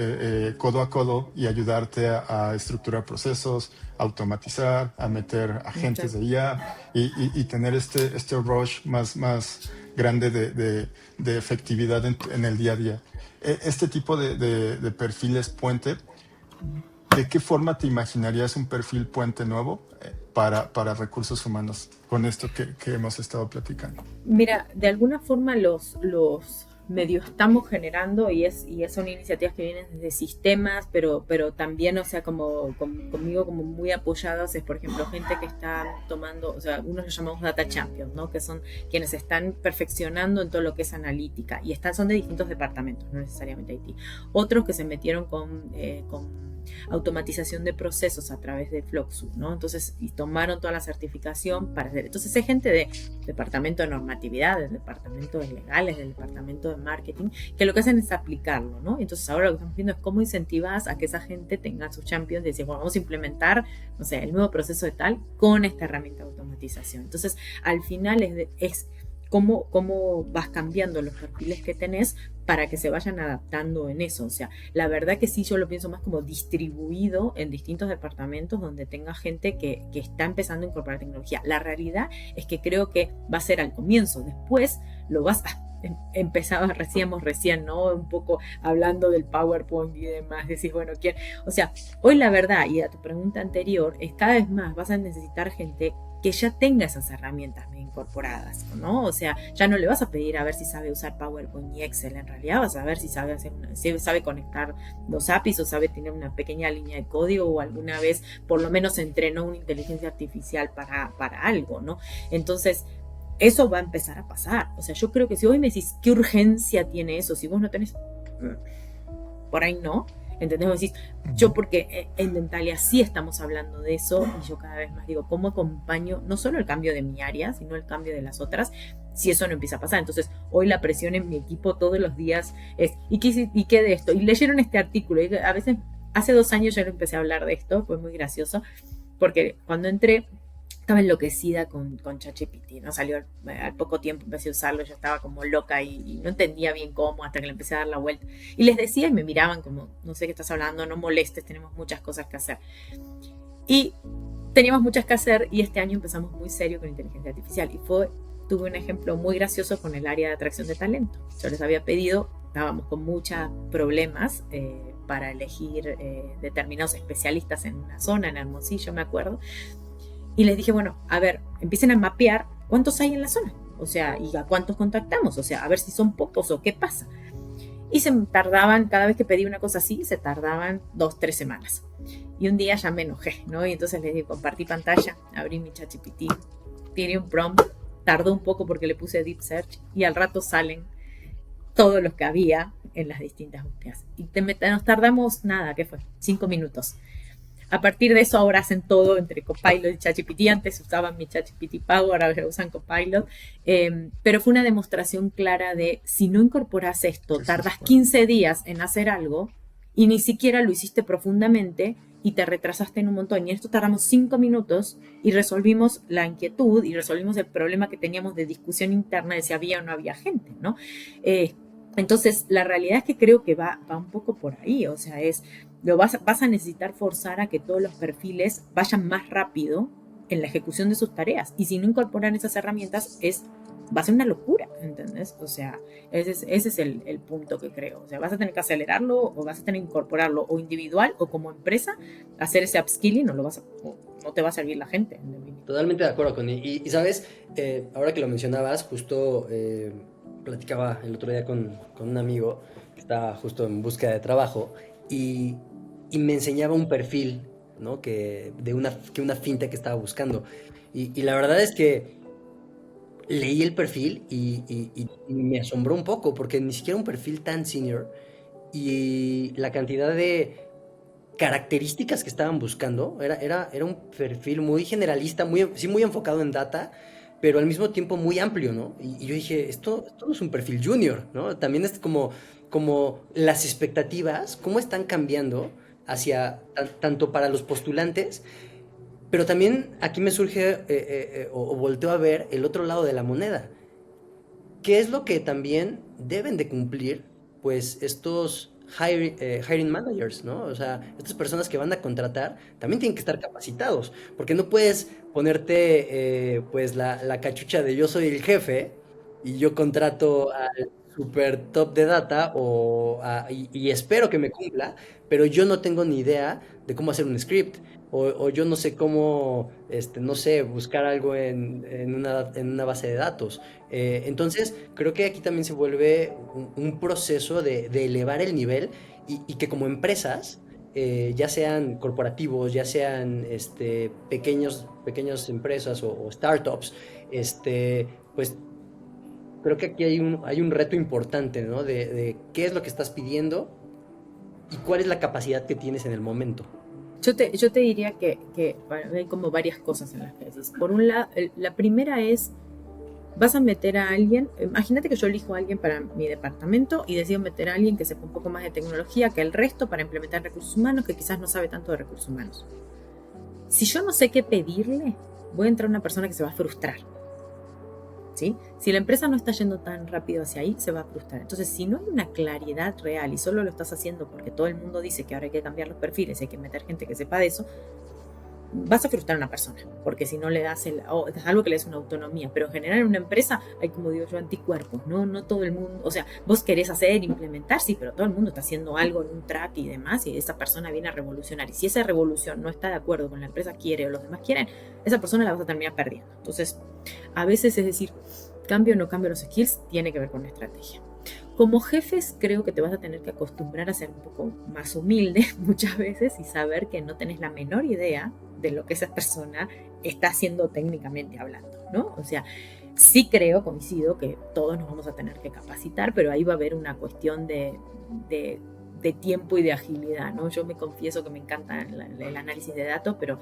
codo a codo y ayudarte a estructurar procesos, automatizar, a meter agentes de IA y tener este rush más grande de efectividad en el día a día. Este tipo de perfiles puente, ¿de qué forma te imaginarías un perfil puente nuevo para recursos humanos con esto que hemos estado platicando? Mira, de alguna forma los medio estamos generando y son iniciativas que vienen desde sistemas, pero también, o sea, conmigo como muy apoyadas, es por ejemplo gente que está tomando, o sea, unos los llamamos data champions, ¿no? Que son quienes están perfeccionando en todo lo que es analítica y son de distintos departamentos, no necesariamente IT. Otros que se metieron con automatización de procesos a través de Fluxus, ¿no? Entonces, y tomaron toda la certificación para hacer. Entonces, hay gente de departamento de normatividad, del departamento de legales, del departamento de marketing, que lo que hacen es aplicarlo, ¿no? Entonces, ahora lo que estamos viendo es cómo incentivas a que esa gente tenga sus champions y decir, bueno, vamos a implementar, no sé, el nuevo proceso de tal con esta herramienta de automatización. Entonces, al final es cómo vas cambiando los perfiles que tenés para que se vayan adaptando en eso. O sea, la verdad que sí, yo lo pienso más como distribuido en distintos departamentos donde tenga gente que está empezando a incorporar tecnología. La realidad es que creo que va a ser al comienzo, después lo vas a empezaba recién, ¿no? Un poco hablando del PowerPoint y demás, decís, bueno, ¿quién? O sea, hoy la verdad, y a tu pregunta anterior, es cada vez más vas a necesitar gente que ya tenga esas herramientas incorporadas, ¿no? O sea, ya no le vas a pedir a ver si sabe usar PowerPoint y Excel, en realidad vas a ver si sabe conectar los APIs o sabe tener una pequeña línea de código o alguna vez por lo menos entrenó una inteligencia artificial para algo, ¿no? Entonces, eso va a empezar a pasar. O sea, yo creo que si hoy me decís qué urgencia tiene eso, si vos no tenés, por ahí no. ¿Entendés? Vos decís, yo porque en Dentalia sí estamos hablando de eso y yo cada vez más digo, ¿cómo acompaño no solo el cambio de mi área, sino el cambio de las otras? Si eso no empieza a pasar. Entonces, hoy la presión en mi equipo todos los días es, ¿y qué de esto? Y leyeron este artículo. Y a veces, hace 2 años yo empecé a hablar de esto, fue muy gracioso, porque cuando entré, estaba enloquecida con ChatGPT, ¿no? Salió al poco tiempo, empecé a usarlo, yo estaba como loca y no entendía bien cómo, hasta que le empecé a dar la vuelta. Y les decía y me miraban como, no sé qué estás hablando, no molestes, tenemos muchas cosas que hacer. Y teníamos muchas que hacer y este año empezamos muy serio con inteligencia artificial. Y tuve un ejemplo muy gracioso con el área de atracción de talento. Yo les había pedido, estábamos con muchos problemas para elegir determinados especialistas en una zona, en Hermosillo, me acuerdo. Y les dije, bueno, a ver, empiecen a mapear cuántos hay en la zona. O sea, y a cuántos contactamos. O sea, a ver si son pocos o qué pasa. Y se tardaban, cada vez que pedí una cosa así, se tardaban 2-3 semanas. Y un día ya me enojé, ¿no? Y entonces les dije, compartí pantalla, abrí mi ChatGPT, tiré un prompt, tardó un poco porque le puse Deep Search y al rato salen todos los que había en las distintas búsquedas. Y nos tardamos nada, ¿qué fue? 5 minutos. A partir de eso ahora hacen todo entre Copilot y ChatGPT. Antes usaban mi ChatGPT Pago, ahora usan Copilot. Pero fue una demostración clara de si no incorporas esto, tardas 15 días en hacer algo y ni siquiera lo hiciste profundamente y te retrasaste en un montón. Y en esto tardamos 5 minutos y resolvimos la inquietud y resolvimos el problema que teníamos de discusión interna de si había o no había gente, ¿no? Entonces, la realidad es que creo que va un poco por ahí, o sea, vas a necesitar forzar a que todos los perfiles vayan más rápido en la ejecución de sus tareas. Y si no incorporan esas herramientas, va a ser una locura, ¿entendés? O sea, ese es el punto que creo. O sea, vas a tener que acelerarlo o vas a tener que incorporarlo o individual o como empresa, hacer ese upskilling o no te va a servir la gente. Totalmente de acuerdo con y sabes, ahora que lo mencionabas, justo platicaba el otro día con un amigo que estaba justo en búsqueda de trabajo y me enseñaba un perfil, ¿no? que una fintech que estaba buscando. Y la verdad es que leí el perfil y me asombró un poco, porque ni siquiera un perfil tan senior y la cantidad de características que estaban buscando era un perfil muy generalista, muy enfocado en data, pero al mismo tiempo muy amplio, ¿no? Y yo dije, esto no es un perfil junior, ¿no? También es como las expectativas, cómo están cambiando hacia tanto para los postulantes, pero también aquí me surge o volteo a ver el otro lado de la moneda. ¿Qué es lo que también deben de cumplir, pues, estos hiring managers, ¿no? O sea, estas personas que van a contratar también tienen que estar capacitados, porque no puedes ponerte, pues, la cachucha de yo soy el jefe y yo contrato al super top de data y espero que me cumpla, pero yo no tengo ni idea de cómo hacer un script. O yo no sé cómo, no sé, buscar algo en una base de datos. Entonces, creo que aquí también se vuelve un proceso de elevar el nivel y que como empresas, ya sean corporativos, ya sean pequeñas empresas o startups, pues creo que aquí hay un reto importante, ¿no? De qué es lo que estás pidiendo y cuál es la capacidad que tienes en el momento. Yo te diría que bueno, hay como varias cosas en las que decís. Por un lado, la primera es, vas a meter a alguien, imagínate que yo elijo a alguien para mi departamento y decido meter a alguien que sepa un poco más de tecnología que el resto para implementar recursos humanos, que quizás no sabe tanto de recursos humanos. Si yo no sé qué pedirle, voy a entrar a una persona que se va a frustrar. ¿Sí? Si la empresa no está yendo tan rápido hacia ahí, se va a frustrar. Entonces, si no hay una claridad real y solo lo estás haciendo porque todo el mundo dice que ahora hay que cambiar los perfiles, hay que meter gente que sepa de eso, vas a frustrar a una persona, porque si no le das es algo que le des una autonomía, pero en general en una empresa hay, como digo yo, anticuerpos, no todo el mundo, o sea, vos querés hacer, implementar, sí, pero todo el mundo está haciendo algo en un track y demás, y esa persona viene a revolucionar, y si esa revolución no está de acuerdo con la empresa quiere o los demás quieren, esa persona la vas a terminar perdiendo. Entonces, a veces es decir, cambio o no cambio los skills, tiene que ver con la estrategia. Como jefes, creo que te vas a tener que acostumbrar a ser un poco más humilde muchas veces y saber que no tenés la menor idea de lo que esa persona está haciendo técnicamente hablando, ¿no? O sea, sí coincido que todos nos vamos a tener que capacitar, pero ahí va a haber una cuestión de de tiempo y de agilidad, ¿no? Yo me confieso que me encanta el análisis de datos, pero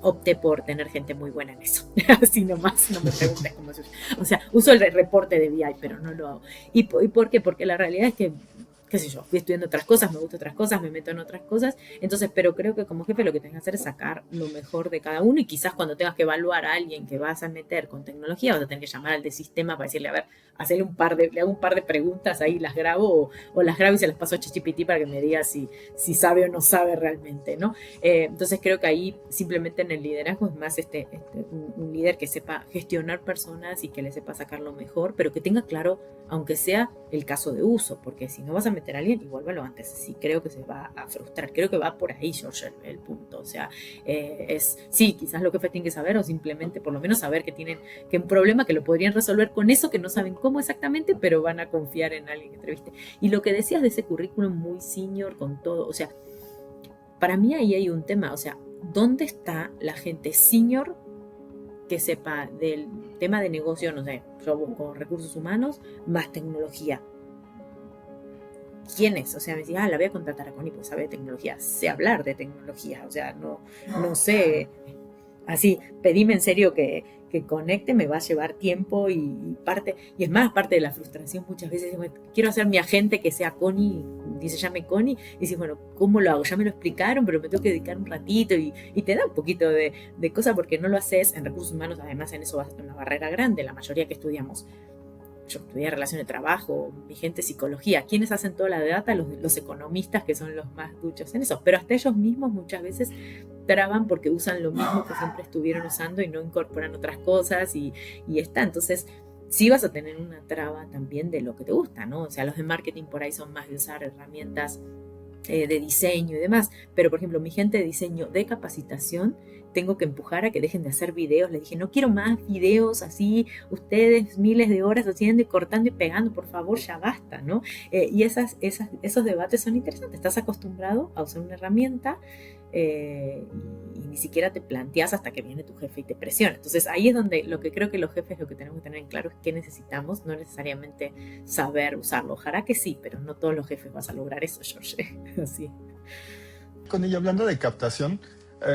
opté por tener gente muy buena en eso. Así nomás, no me preguntes cómo se usa. O sea, uso el reporte de BI, pero no lo hago. ¿Y por qué? Porque la realidad es que, qué sé yo, fui estudiando otras cosas, me gustan otras cosas, me meto en otras cosas. Entonces, pero creo que como jefe lo que tenés que hacer es sacar lo mejor de cada uno, y quizás cuando tengas que evaluar a alguien que vas a meter con tecnología, vas a tener que llamar al de sistema para decirle, a ver, le hago un par de preguntas, ahí las grabo, o las grabo y se las paso a ChatGPT para que me diga si sabe o no sabe realmente, ¿no? Entonces creo que ahí simplemente en el liderazgo es más un líder que sepa gestionar personas y que le sepa sacar lo mejor, pero que tenga claro, aunque sea el caso de uso, porque si no vas a meter a alguien, igual lo antes, sí creo que se va a frustrar, creo que va por ahí, George, el punto, o sea, sí, quizás lo que tienen que saber, o simplemente por lo menos saber que un problema que lo podrían resolver con eso, que no saben cómo exactamente, pero van a confiar en alguien que entreviste. Y lo que decías de ese currículum muy senior con todo, o sea, para mí ahí hay un tema, o sea, ¿dónde está la gente senior que sepa del tema de negocio, no sé, yo busco recursos humanos más tecnología? ¿Quién es? O sea, me decía, la voy a contratar a Connie, pues sabe de tecnología, sé hablar de tecnología, o sea, no sé, así, pedime en serio que conecte, me va a llevar tiempo y es más, parte de la frustración muchas veces, quiero hacer mi agente que sea Connie, se llame Connie, y dices, bueno, ¿cómo lo hago? Ya me lo explicaron, pero me tengo que dedicar un ratito, y te da un poquito de cosa porque no lo haces en recursos humanos. Además en eso vas a tener una barrera grande, la mayoría que estudiamos. Yo estudié relación de trabajo, mi gente psicología. ¿Quiénes hacen toda la data? Los economistas, que son los más duchos en eso. Pero hasta ellos mismos muchas veces traban porque usan lo mismo que siempre estuvieron usando y no incorporan otras cosas y está. Entonces, sí vas a tener una traba también de lo que te gusta, ¿no? O sea, los de marketing por ahí son más de usar herramientas de diseño y demás. Pero, por ejemplo, mi gente de diseño de capacitación, tengo que empujar a que dejen de hacer videos. Les dije, no quiero más videos así, ustedes miles de horas haciendo y cortando y pegando, por favor, ya basta, ¿no? Y esos debates son interesantes. Estás acostumbrado a usar una herramienta y ni siquiera te planteas hasta que viene tu jefe y te presiona. Entonces ahí es donde lo que creo que los jefes lo que tenemos que tener en claro es qué necesitamos, no necesariamente saber usarlo. Ojalá que sí, pero no todos los jefes vas a lograr eso, George. Así. Con ella, hablando de captación,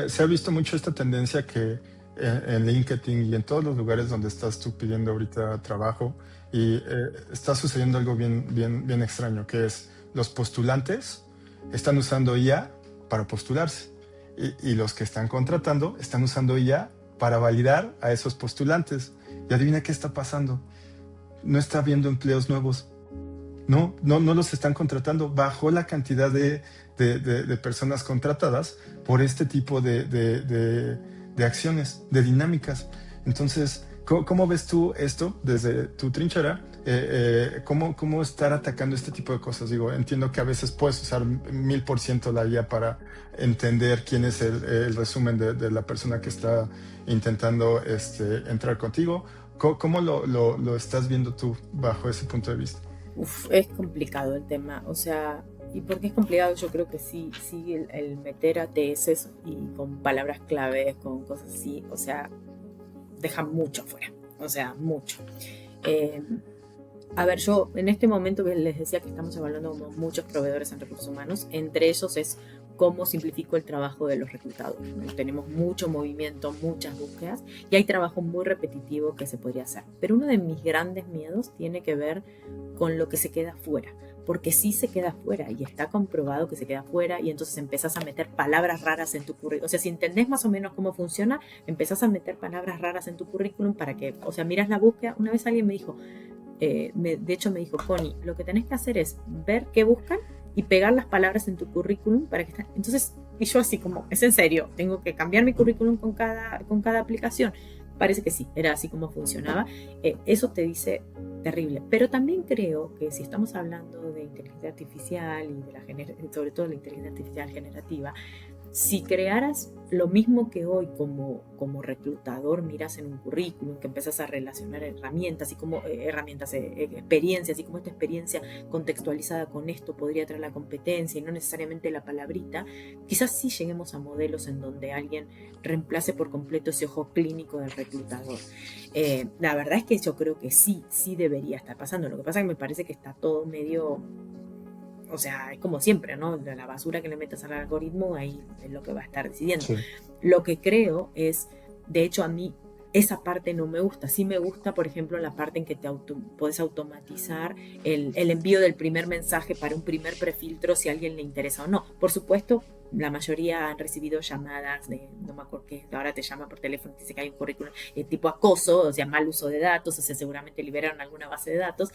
se ha visto mucho esta tendencia que en LinkedIn y en todos los lugares donde estás tú pidiendo ahorita trabajo, y está sucediendo algo bien extraño, que es los postulantes están usando IA para postularse, y los que están contratando están usando IA para validar a esos postulantes. Y adivina qué está pasando. No está habiendo empleos nuevos. No los están contratando. Bajó la cantidad de personas contratadas por este tipo de acciones, de dinámicas. Entonces, ¿cómo ves tú esto desde tu trinchera? ¿Cómo estar atacando este tipo de cosas? Digo, entiendo que a veces puedes usar 1000% la IA para entender quién es el resumen de la persona que está intentando entrar contigo. ¿Cómo lo estás viendo tú bajo ese punto de vista? Es complicado el tema, o sea, ¿y por qué es complicado? Yo creo que sí el meter ATS y con palabras claves, con cosas así, o sea, deja mucho fuera, o sea, mucho. A ver, yo en este momento les decía que estamos evaluando muchos proveedores en recursos humanos, entre ellos es cómo simplifico el trabajo de los reclutadores, ¿no? Tenemos mucho movimiento, muchas búsquedas y hay trabajo muy repetitivo que se podría hacer. Pero uno de mis grandes miedos tiene que ver con lo que se queda fuera, porque sí se queda fuera y está comprobado que se queda fuera, y entonces empezás a meter palabras raras en tu currículum. O sea, si entendés más o menos cómo funciona, empezás a meter palabras raras en tu currículum para que, o sea, miras la búsqueda. Una vez alguien me dijo, de hecho me dijo, Connie, lo que tenés que hacer es ver qué buscan y pegar las palabras en tu currículum para que estén. Entonces, y yo así como, es en serio, tengo que cambiar mi currículum con cada aplicación. Parece que sí, era así como funcionaba. Eso te dice terrible. Pero también creo que si estamos hablando de inteligencia artificial y sobre todo la inteligencia artificial generativa, si crearas lo mismo que hoy como reclutador miras en un currículum, que empezás a relacionar herramientas, y como experiencias, y como esta experiencia contextualizada con esto podría traer la competencia y no necesariamente la palabrita, quizás sí lleguemos a modelos en donde alguien reemplace por completo ese ojo clínico del reclutador. La verdad es que yo creo que sí debería estar pasando. Lo que pasa es que me parece que está todo medio o sea, es como siempre, ¿no? La basura que le metas al algoritmo, ahí es lo que va a estar decidiendo. Sí. Lo que creo es, de hecho, a mí esa parte no me gusta. Sí me gusta, por ejemplo, la parte en que puedes automatizar el envío del primer mensaje para un primer prefiltro si a alguien le interesa o no. Por supuesto, la mayoría han recibido llamadas de, no me acuerdo qué, ahora te llama por teléfono y dice que hay un currículum tipo acoso, o sea, mal uso de datos, o sea, seguramente liberaron alguna base de datos.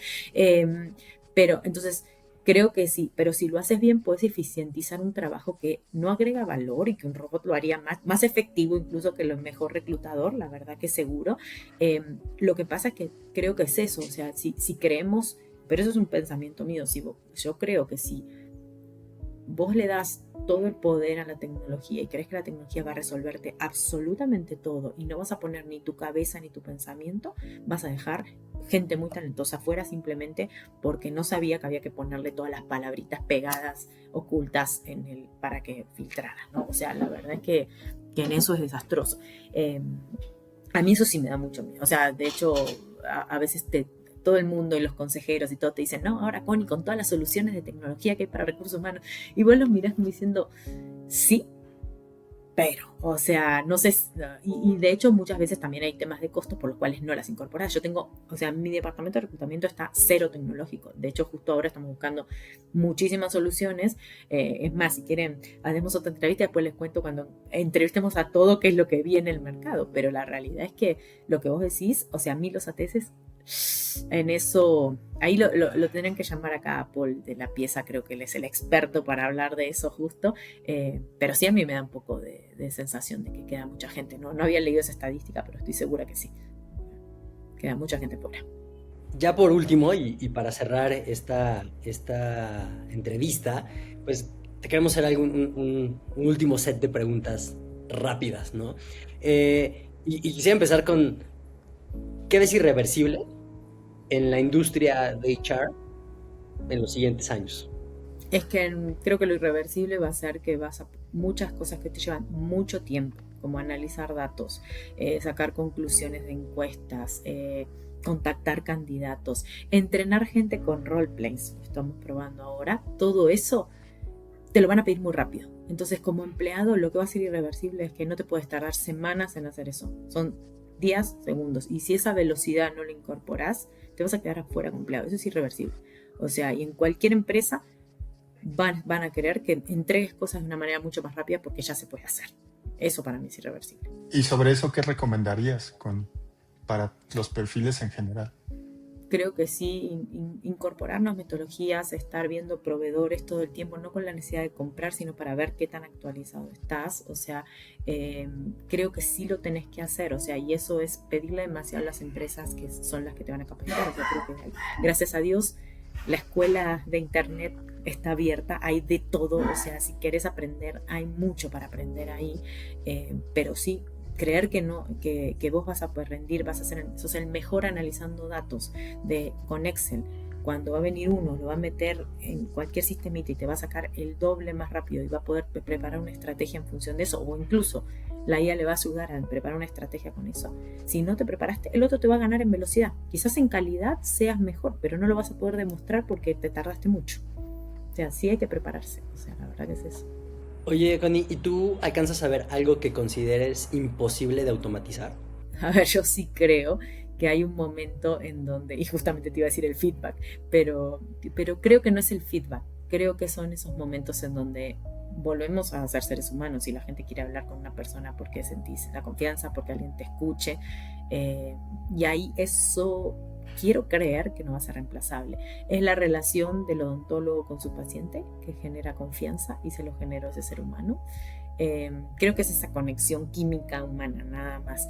Pero entonces creo que sí, pero si lo haces bien puedes eficientizar un trabajo que no agrega valor y que un robot lo haría más efectivo incluso que el mejor reclutador, la verdad que seguro. Lo que pasa es que creo que es eso, o sea, si creemos, pero eso es un pensamiento mío, yo creo que si vos le das todo el poder a la tecnología y crees que la tecnología va a resolverte absolutamente todo y no vas a poner ni tu cabeza ni tu pensamiento, vas a dejar gente muy talentosa afuera simplemente porque no sabía que había que ponerle todas las palabritas pegadas, ocultas para que filtrara, ¿no? O sea, la verdad es que en eso es desastroso. A mí eso sí me da mucho miedo. O sea, de hecho, a veces todo el mundo y los consejeros y todo te dicen, no, ahora Connie, con todas las soluciones de tecnología que hay para recursos humanos, y vos los mirás como diciendo, sí, pero, o sea, no sé, y de hecho muchas veces también hay temas de costos por los cuales no las incorporas. Yo tengo, o sea, mi departamento de reclutamiento está cero tecnológico. De hecho, justo ahora estamos buscando muchísimas soluciones. Es más, si quieren, hacemos otra entrevista, después les cuento cuando entrevistemos a todo qué es lo que vi en el mercado. Pero la realidad es que lo que vos decís, o sea, a mí los ATS en eso, ahí lo tendrían que llamar acá a Paul de la pieza, creo que él es el experto para hablar de eso justo, pero sí a mí me da un poco de sensación de que queda mucha gente, no había leído esa estadística, pero estoy segura que sí, queda mucha gente fuera. Ya por último, y para cerrar esta entrevista, pues te queremos hacer un último set de preguntas rápidas, ¿no? Y quisiera empezar con, ¿qué ves irreversible en la industria de HR en los siguientes años? Es que creo que lo irreversible va a ser que muchas cosas que te llevan mucho tiempo, como analizar datos, sacar conclusiones de encuestas, contactar candidatos, entrenar gente con roleplays, lo estamos probando ahora, todo eso te lo van a pedir muy rápido. Entonces, como empleado, lo que va a ser irreversible es que no te puedes tardar semanas en hacer eso. Son días, segundos. Y si esa velocidad no la incorporas, te vas a quedar afuera como empleado. Eso es irreversible. O sea, y en cualquier empresa van a querer que entregues cosas de una manera mucho más rápida porque ya se puede hacer. Eso para mí es irreversible. ¿Y sobre eso qué recomendarías para los perfiles en general? Creo que sí, incorporarnos metodologías, estar viendo proveedores todo el tiempo, no con la necesidad de comprar, sino para ver qué tan actualizado estás. O sea, creo que sí lo tenés que hacer. O sea, y eso es pedirle demasiado a las empresas que son las que te van a capacitar. O sea, creo que gracias a Dios la escuela de internet está abierta, hay de todo. O sea, si quieres aprender, hay mucho para aprender ahí. Pero sí, creer que vos vas a poder rendir, sos el mejor analizando datos con Excel. Cuando va a venir uno, lo va a meter en cualquier sistemita y te va a sacar el doble más rápido y va a poder preparar una estrategia en función de eso, o incluso la IA le va a ayudar a preparar una estrategia con eso. Si no te preparaste, el otro te va a ganar en velocidad. Quizás en calidad seas mejor, pero no lo vas a poder demostrar porque te tardaste mucho. O sea, sí hay que prepararse. O sea, la verdad que es eso. Oye, Connie, ¿y tú alcanzas a ver algo que consideres imposible de automatizar? A ver, yo sí creo que hay un momento en donde, y justamente te iba a decir el feedback, pero creo que no es el feedback, creo que son esos momentos en donde volvemos a ser seres humanos y la gente quiere hablar con una persona porque sentís la confianza, porque alguien te escuche, y ahí eso quiero creer que no va a ser reemplazable. Es la relación del odontólogo con su paciente que genera confianza y se lo generó ese ser humano. Creo que es esa conexión química humana, nada más.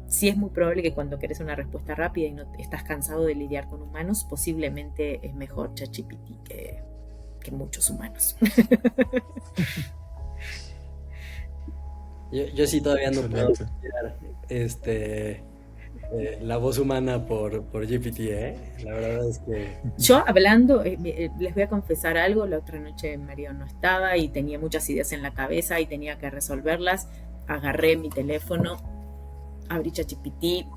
Sí es muy probable que cuando querés una respuesta rápida y no estás cansado de lidiar con humanos, posiblemente es mejor ChatGPT que muchos humanos. Yo sí todavía no puedo cambiar la voz humana por GPT, La verdad es que... Yo hablando, les voy a confesar algo, la otra noche Mario no estaba y tenía muchas ideas en la cabeza y tenía que resolverlas. Agarré mi teléfono, abrí ChatGPT,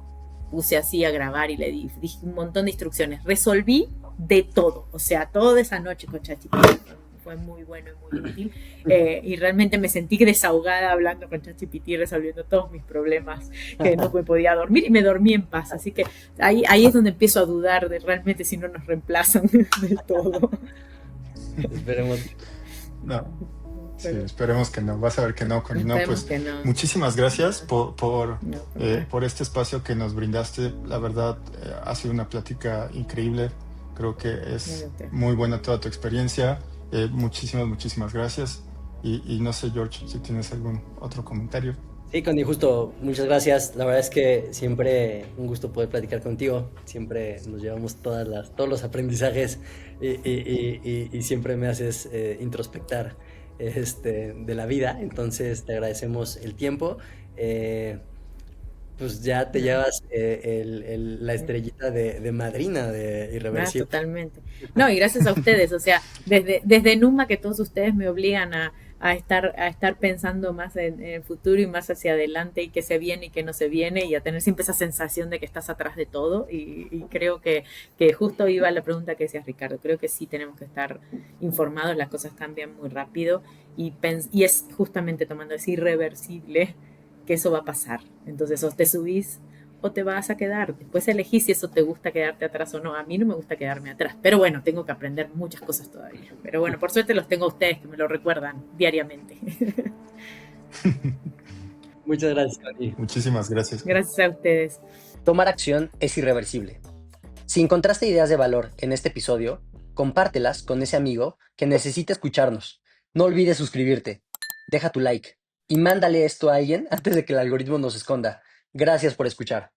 puse así a grabar y le dije un montón de instrucciones. Resolví de todo, o sea, toda esa noche con ChatGPT fue muy bueno y muy útil, y realmente me sentí desahogada hablando con ChatGPT, resolviendo todos mis problemas, que no me podía dormir y me dormí en paz, así que ahí es donde empiezo a dudar de realmente si no nos reemplazan del todo. Esperemos. No. Sí, esperemos que no. Vas a ver que no, Connie. No, pues no. Muchísimas gracias por este espacio que nos brindaste. La verdad, ha sido una plática increíble. Creo que es muy buena toda tu experiencia. Muchísimas gracias. Y no sé, George, si tienes algún otro comentario. Sí, Connie, justo, muchas gracias. La verdad es que siempre un gusto poder platicar contigo. Siempre nos llevamos todos los aprendizajes y siempre me haces introspectar de la vida. Entonces te agradecemos el tiempo. Pues ya te llevas la estrellita de madrina de Irreversible. Totalmente. No, y gracias a ustedes, o sea, desde Numa, que todos ustedes me obligan a estar pensando más en el futuro y más hacia adelante, y que se viene y que no se viene, y a tener siempre esa sensación de que estás atrás de todo, y creo que justo iba la pregunta que decías, Ricardo. Creo que sí tenemos que estar informados, las cosas cambian muy rápido, y es justamente tomando, es irreversible que eso va a pasar. Entonces, o te subís o te vas a quedar. Después elegís si eso te gusta quedarte atrás o no. A mí no me gusta quedarme atrás, pero bueno, tengo que aprender muchas cosas todavía. Pero bueno, por suerte los tengo a ustedes que me lo recuerdan diariamente. Muchas gracias, Connie. Muchísimas gracias. Gracias a ustedes. Tomar acción es irreversible. Si encontraste ideas de valor en este episodio, compártelas con ese amigo que necesita escucharnos. No olvides suscribirte, deja tu like y mándale esto a alguien antes de que el algoritmo nos esconda. Gracias por escuchar.